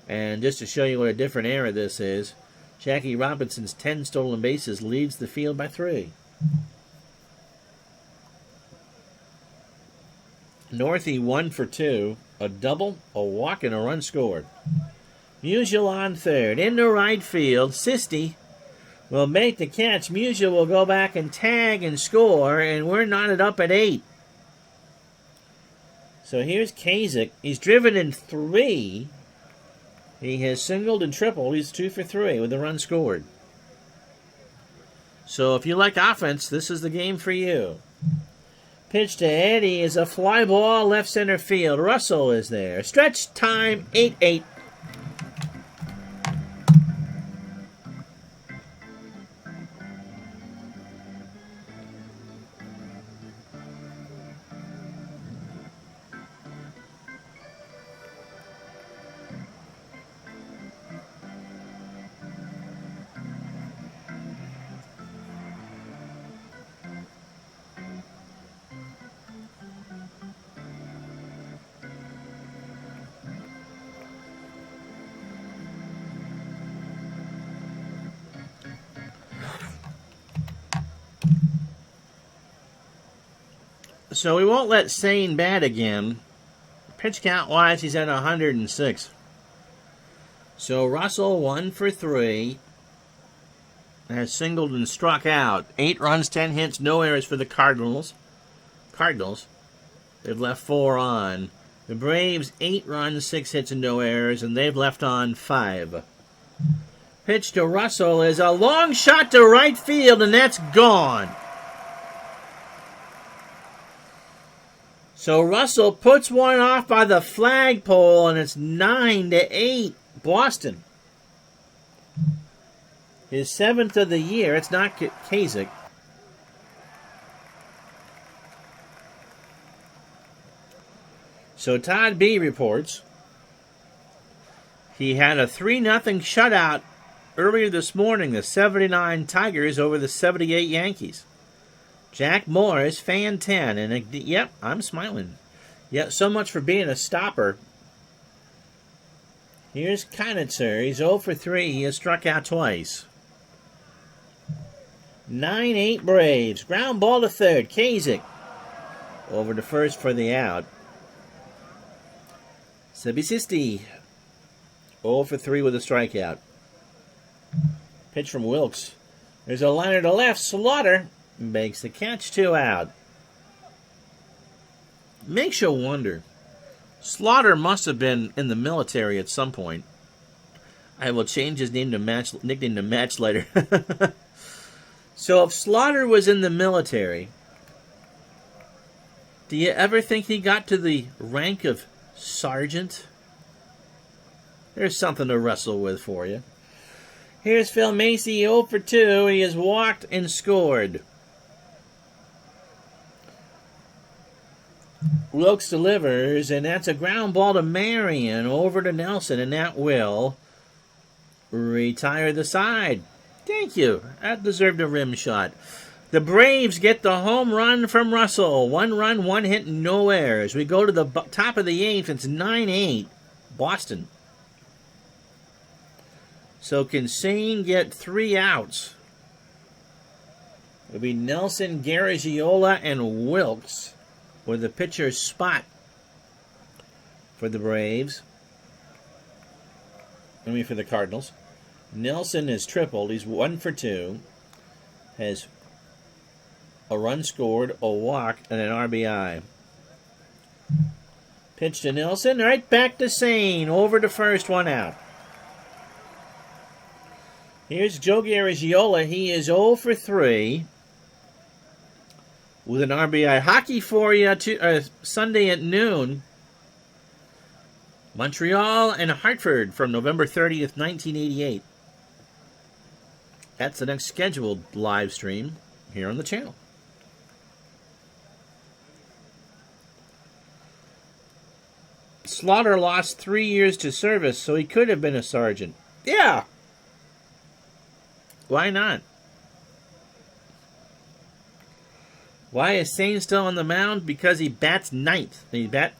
And just to show you what a different era this is, Jackie Robinson's 10 stolen bases leads the field by 3. Northey 1 for 2, a double, a walk, and a run scored. Musial on third. Into right field, Sisti will make the catch. Musial will go back and tag and score, and we're knotted up at 8. So here's Kasich. He's driven in 3. He has singled and tripled. He's 2 for 3 with a run scored. So if you like offense, this is the game for you. Pitch to Eddie is a fly ball left center field. Russell is there. Stretch time 8-8. So we won't let Sane bat again. Pitch count-wise, he's at 106. So Russell 1 for 3. Has singled and struck out. 8 runs, 10 hits, no errors for the Cardinals. They've left 4 on. The Braves, 8 runs, 6 hits, and no errors, and they've left on 5. Pitch to Russell is a long shot to right field, and that's gone. So Russell puts one off by the flagpole, and it's 9-8, Boston. His 7th of the year. It's not Kasich. So Todd B reports he had a 3-0 shutout earlier this morning, the 79 Tigers over the 78 Yankees. Jack Morris, fan 10. And, yep, I'm smiling. Yeah, so much for being a stopper. Here's Konitzer. He's 0 for 3. He has struck out twice. 9-8 Braves. Ground ball to third. Kasich over to first for the out. Sebisisti 0 for 3 with a strikeout. Pitch from Wilkes. There's a liner to left. Slaughter makes the catch, 2 out. Makes you wonder. Slaughter must have been in the military at some point. I will change his nickname to Match later. So if Slaughter was in the military, do you ever think he got to the rank of sergeant? There's something to wrestle with for you. Here's Phil Macy, 0 for 2. He has walked and scored. Wilkes delivers, and that's a ground ball to Marion over to Nelson, and that will retire the side. Thank you. That deserved a rim shot. The Braves get the home run from Russell. 1 run, 1 hit, no errors. We go to the top of the 8th. It's 9-8 Boston. So can Sane get 3 outs? It'll be Nelson, Garagiola, and Wilkes with the pitcher's spot for the Braves. For the Cardinals. Nelson has tripled. He's 1 for 2. Has a run scored, a walk, and an RBI. Pitch to Nelson. Right back to Sane. Over to first, 1 out. Here's Joe Garagiola. He is 0 for 3 with an RBI. Hockey for you Sunday at noon. Montreal and Hartford from November 30th, 1988. That's the next scheduled live stream here on the channel. Slaughter lost 3 years to service, so he could have been a sergeant. Yeah. Why not? Why is Sane still on the mound? Because he bats 9th.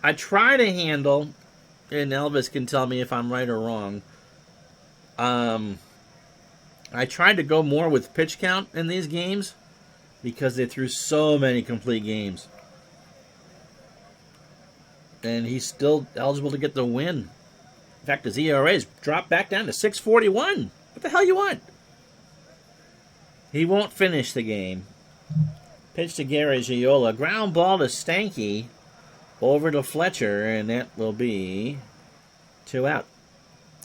I try to handle, and Elvis can tell me if I'm right or wrong. I tried to go more with pitch count in these games because they threw so many complete games. And he's still eligible to get the win. In fact, his ERA's dropped back down to 6.41. What the hell you want? He won't finish the game. Pitch to Garagiola. Ground ball to Stanky. Over to Fletcher, and that will be 2 out.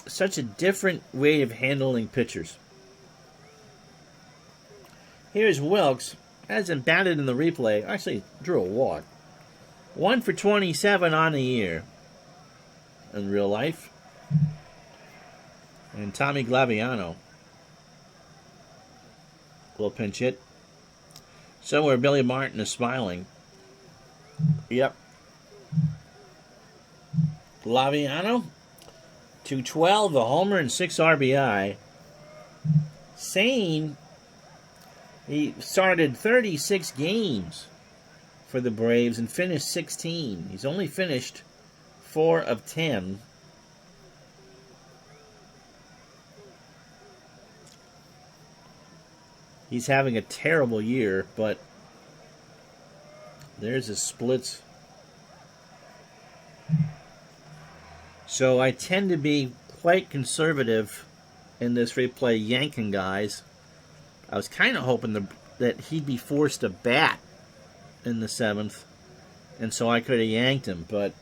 Such a different way of handling pitchers. Here's Wilkes. Hasn't batted in the replay. Actually, drew a walk. 1 for 27 on the year. In real life. And Tommy Glaviano will pinch hit. Somewhere Billy Martin is smiling. Yep. Glaviano, 212, a homer and 6 RBI. Sane, he started 36 games for the Braves and finished 16. He's only finished 4 of 10. He's having a terrible year, but there's his splits. So I tend to be quite conservative in this replay yanking guys. I was kind of hoping that he'd be forced to bat in the 7th, and so I could have yanked him, but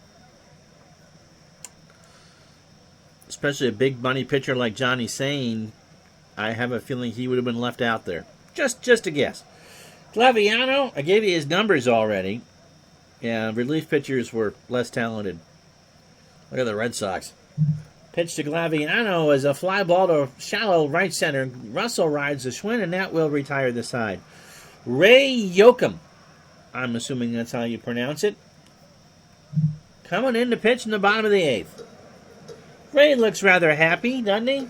especially a big money pitcher like Johnny Sane, I have a feeling he would have been left out there. Just a guess. Glaviano, I gave you his numbers already. Yeah, relief pitchers were less talented. Look at the Red Sox. Pitch to Glaviano is a fly ball to shallow right center. Russell rides the Schwinn, and that will retire the side. Ray Yoakum I'm assuming that's how you pronounce it. Coming in to pitch in the bottom of the 8th. Ray looks rather happy, doesn't he?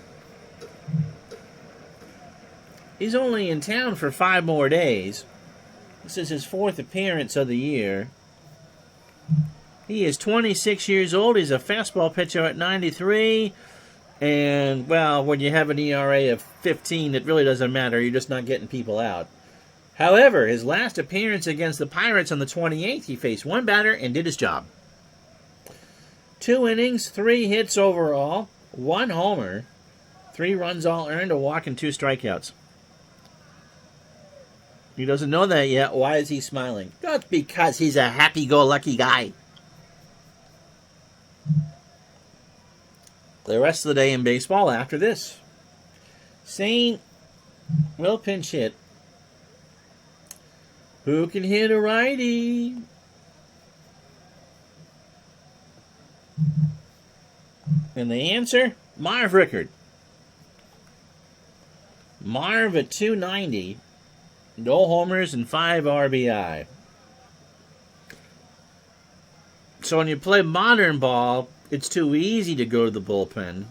He's only in town for 5 more days. This is his 4th appearance of the year. He is 26 years old. He's a fastball pitcher at 93. And, well, when you have an ERA of 15, it really doesn't matter. You're just not getting people out. However, his last appearance against the Pirates on the 28th, he faced 1 batter and did his job. 2 innings, 3 hits overall, 1 homer, 3 runs all earned, a walk, and 2 strikeouts. He doesn't know that yet. Why is he smiling? That's because he's a happy-go-lucky guy. The rest of the day in baseball after this. Saint will pinch hit. Who can hit a righty? And the answer, Marv Rickard. Marv at 290. No homers and 5 RBI. So when you play modern ball, it's too easy to go to the bullpen.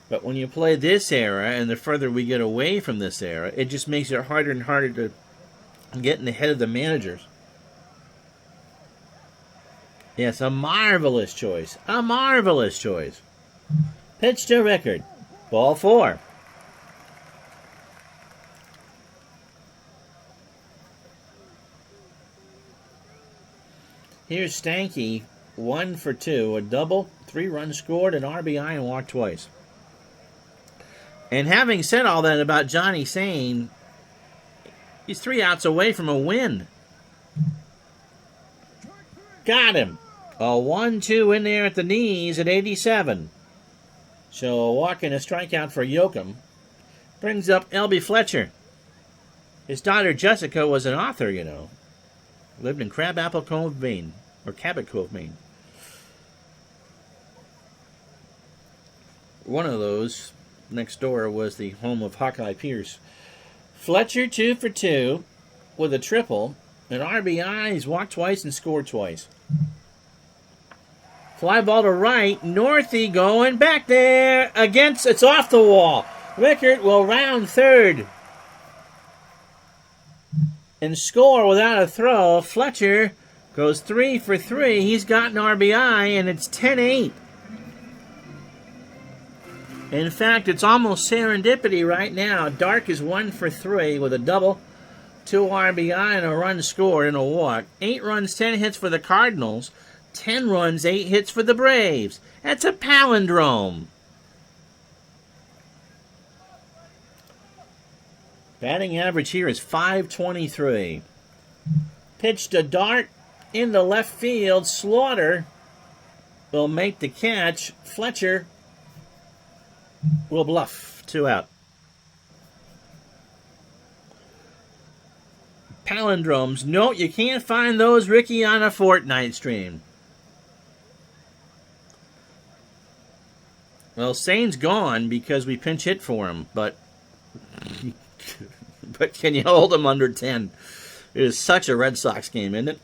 But when you play this era, and the further we get away from this era, it just makes it harder and harder to get in the head of the managers. Yes, a marvelous choice. A marvelous choice. Pitch to Rickard. Ball 4. Here's Stanky, 1 for 2, a double, 3 runs scored, an RBI, and walked twice. And having said all that about Johnny Sain, he's 3 outs away from a win. Got him. A 1-2 in there at the knees at 87. So a walk and a strikeout for Yoakum. Brings up L.B. Fletcher. His daughter Jessica was an author, you know. Lived in Crabapple Cove, Maine. Or Cabot Cove, Maine. One of those next door was the home of Hawkeye Pierce. Fletcher 2 for 2 with a triple. An RBI. He's walked twice and scored twice. Fly ball to right. Northey going back there. Against. It's off the wall. Rickard will round third and score without a throw. Fletcher goes 3 for 3. He's got an RBI, and it's 10-8. In fact, it's almost serendipity right now. Dark is 1 for 3 with a double, 2 RBI, and a run scored and a walk. 8 runs, 10 hits for the Cardinals. 10 runs, 8 hits for the Braves. That's a palindrome. Batting average here is .523. Pitch to Dart into left field. Slaughter will make the catch. Fletcher will bluff. 2 out. Palindromes. No, you can't find those, Ricky, on a Fortnite stream. Well, Sain's gone because we pinch hit for him, but can you hold him under 10? It is such a Red Sox game, isn't it?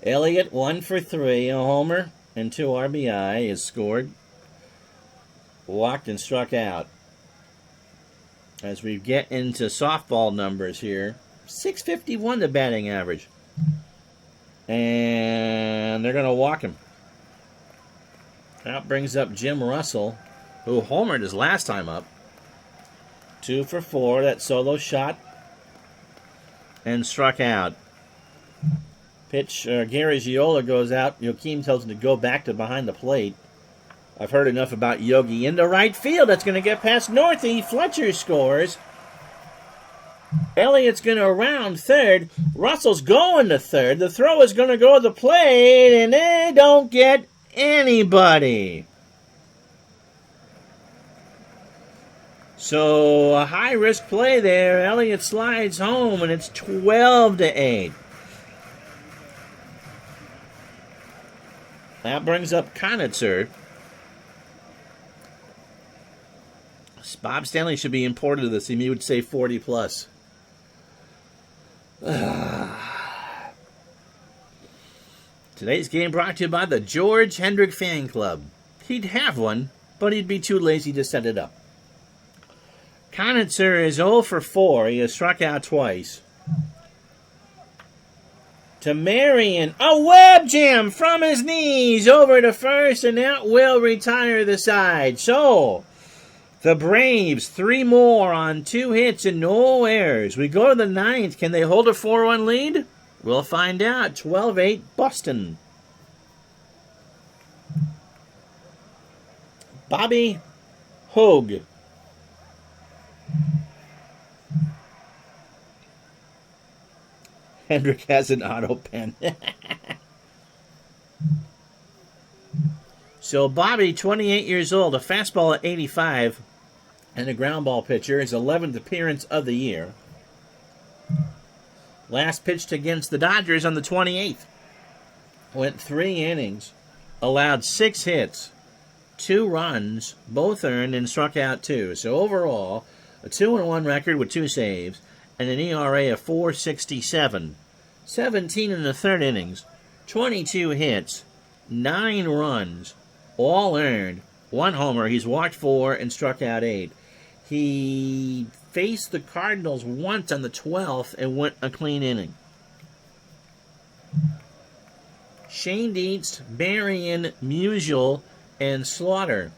Elliott 1 for 3, a homer and 2 RBI is scored. Walked and struck out. As we get into softball numbers here, .651 the batting average. And they're going to walk him. That brings up Jim Russell, who homered his last time up. 2 for 4, that solo shot. And struck out. Pitch, Gary Giola goes out. Joaquin tells him to go back to behind the plate. I've heard enough about Yogi. Into right field. That's going to get past Northey. Fletcher scores. Elliott's going to round third. Russell's going to third. The throw is going to go to the plate, and they don't get anybody. So a high-risk play there. Elliott slides home, and it's 12-8. That brings up Konitzer. Bob Stanley should be imported to this team. He would say 40+. Today's game brought to you by the George Hendrick Fan Club. He'd have one, but he'd be too lazy to set it up. Conitzer is 0 for 4. He has struck out twice. To Marion, a web jam from his knees over to first, and that will retire the side. So, the Braves, 3 more on 2 hits and no errors. We go to the 9th. Can they hold a 4-1 lead? We'll find out. 12-8 Boston. Bobby Hogue. Hendrick has an auto pen. So Bobby, 28 years old, a fastball at 85, and a ground ball pitcher, his 11th appearance of the year. Last pitched against the Dodgers on the 28th. Went 3 innings, allowed 6 hits, 2 runs, both earned, and struck out 2. So overall, a 2-1 record with 2 saves, and an ERA of 4.67. 17 in the 3rd innings, 22 hits, 9 runs, all earned, 1 homer. He's walked 4 and struck out 8. He faced the Cardinals once on the 12th and went a clean inning. Shane Dietz, Marion, Musial, and Slaughter.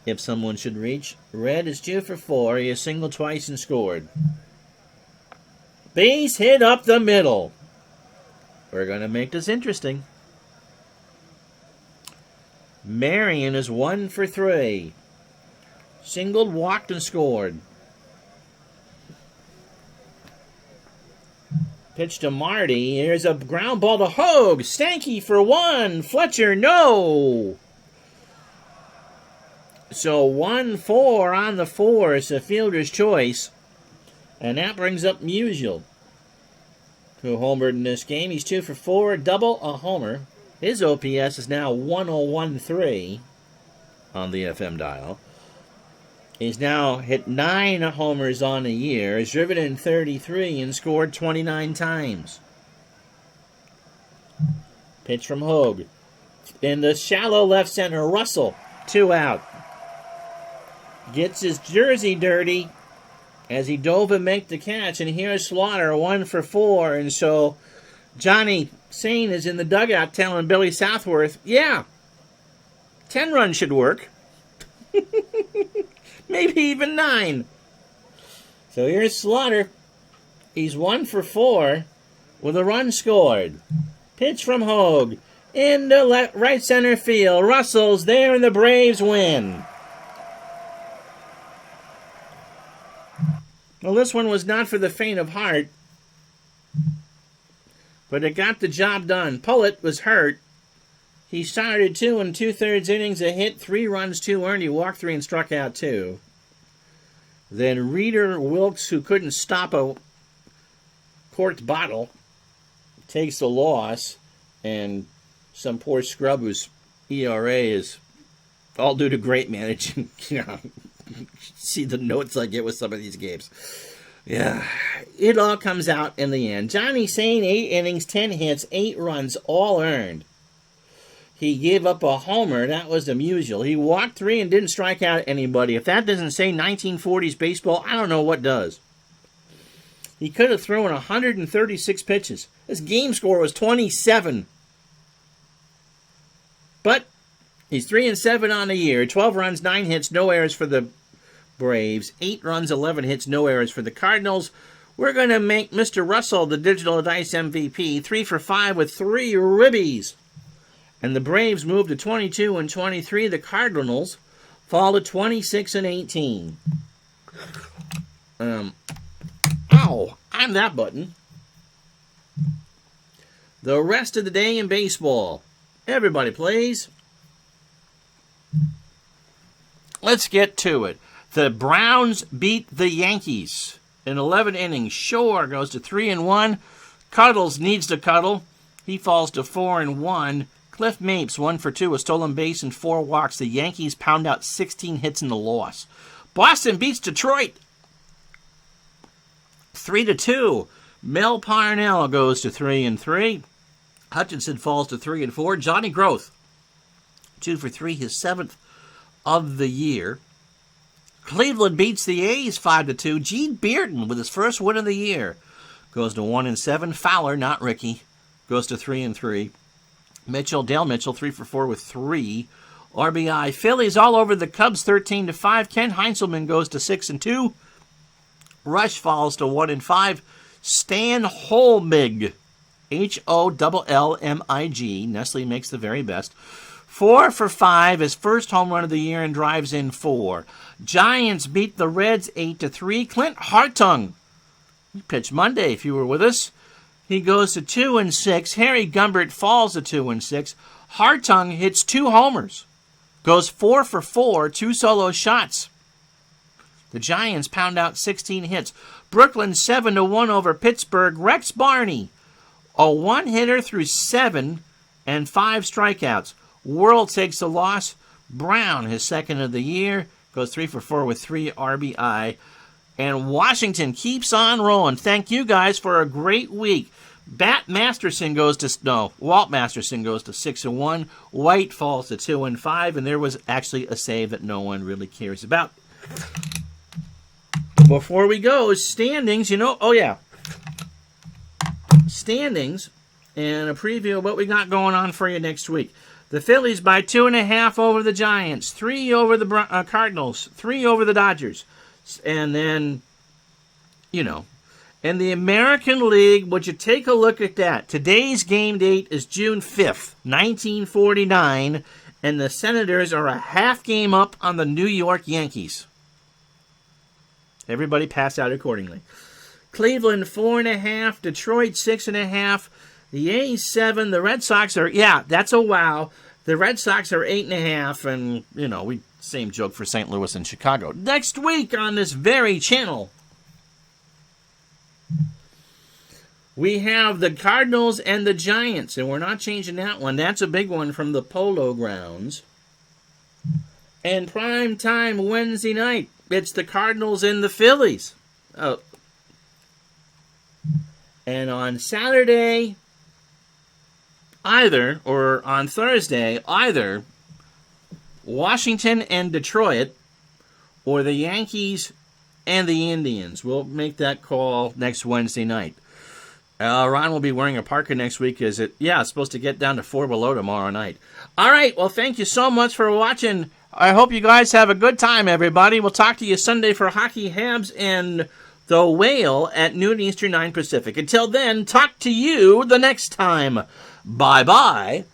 If someone should reach, Red is 2 for 4. He has singled twice and scored. Base hit up the middle. We're going to make this interesting. Marion is 1 for 3. Singled, walked, and scored. Pitch to Marty. Here's a ground ball to Hogue. Stanky for 1. Fletcher, no. So 1-4 on the force, a fielder's choice. And that brings up Musial, who homered in this game. He's 2 for 4, double, a homer. His OPS is now 101.3 on the FM dial. He's now hit 9 homers on the year, has driven in 33, and scored 29 times. Pitch from Hogue. In the shallow left center, Russell, 2 out. Gets his jersey dirty as he dove and make the catch. And here's Slaughter, 1 for 4. And so Johnny Sane is in the dugout telling Billy Southworth, yeah, 10 runs should work. Maybe even 9. So here's Slaughter. He's 1 for 4 with a run scored. Pitch from Hogue into right center field. Russell's there and the Braves win. Well, this one was not for the faint of heart, but it got the job done. Pullett was hurt. He started 2 2/3 innings, a hit, 3 runs, 2 earned. He walked 3 and struck out 2. Then Reader Wilkes, who couldn't stop a corked bottle, takes the loss, and some poor scrub whose ERA is all due to great managing. See the notes I get with some of these games. Yeah, it all comes out in the end. Johnny Sane, 8 innings, 10 hits, 8 runs, all earned. He gave up a homer. That was the Musial. He walked 3 and didn't strike out anybody. If that doesn't say 1940s baseball, I don't know what does. He could have thrown 136 pitches. His game score was 27. But he's 3-7 on the year. 12 runs, 9 hits, no errors for the Braves. 8 runs, 11 hits, no errors for the Cardinals. We're going to make Mr. Russell the Digital Dice MVP. 3 for 5 with 3 ribbies. And the Braves move to 22-23. The Cardinals fall to 26-18. Ow, I'm that button. The rest of the day in baseball. Everybody plays. Let's get to it. The Browns beat the Yankees in 11 innings. Shore goes to 3-1. Cuddles needs to cuddle. He falls to 4-1. Cliff Mapes, 1 for 2, a stolen base and 4 walks. The Yankees pound out 16 hits in the loss. Boston beats Detroit 3-2. Mel Parnell goes to 3-3. Hutchinson falls to 3-4. Johnny Groth, 2 for 3, his 7th of the year. Cleveland beats the A's 5-2. Gene Bearden with his first win of the year goes to 1-7. Fowler, not Ricky, goes to 3-3. Dale Mitchell, 3 for 4 with 3 RBI. Phillies all over the Cubs, 13-5. Ken Heinzelman goes to 6-2. Rush falls to 1-5. Stan Holmig, Hollmig. Nestle makes the very best. 4 for 5, his first home run of the year, and drives in 4. Giants beat the Reds 8-3. Clint Hartung, he pitched Monday if you were with us. He goes to 2-6. Harry Gumbert falls to 2-6. Hartung hits 2 homers. Goes 4 for 4, 2 solo shots. The Giants pound out 16 hits. Brooklyn 7-1 over Pittsburgh. Rex Barney, a one-hitter through 7 and 5 strikeouts. World takes the loss. Brown, his second of the year, goes 3 for 4 with 3 RBI. And Washington keeps on rolling. Thank you guys for a great week. Walt Masterson goes to 6-1. White falls to 2-5, and there was actually a save that no one really cares about. Before we go, standings, standings and a preview of what we got going on for you next week. The Phillies by 2.5 over the Giants, 3 over the Cardinals, 3 over the Dodgers. And then, in the American League, would you take a look at that? Today's game date is June 5th, 1949, and the Senators are a half game up on the New York Yankees. Everybody pass out accordingly. Cleveland 4.5, Detroit 6.5, the A's 7, the Red Sox are, that's a wow. The Red Sox are 8.5, and, same joke for St. Louis and Chicago. Next week on this very channel, we have the Cardinals and the Giants, and we're not changing that one. That's a big one from the Polo Grounds. And prime time Wednesday night, it's the Cardinals and the Phillies. Oh. And on Saturday, on Thursday, either Washington and Detroit, or the Yankees and the Indians. We'll make that call next Wednesday night. Ron will be wearing a parka next week. It's supposed to get down to 4 below tomorrow night. All right, well, thank you so much for watching. I hope you guys have a good time, everybody. We'll talk to you Sunday for Hockey Habs and the Whale at noon Eastern, 9 Pacific. Until then, talk to you the next time. Bye-bye.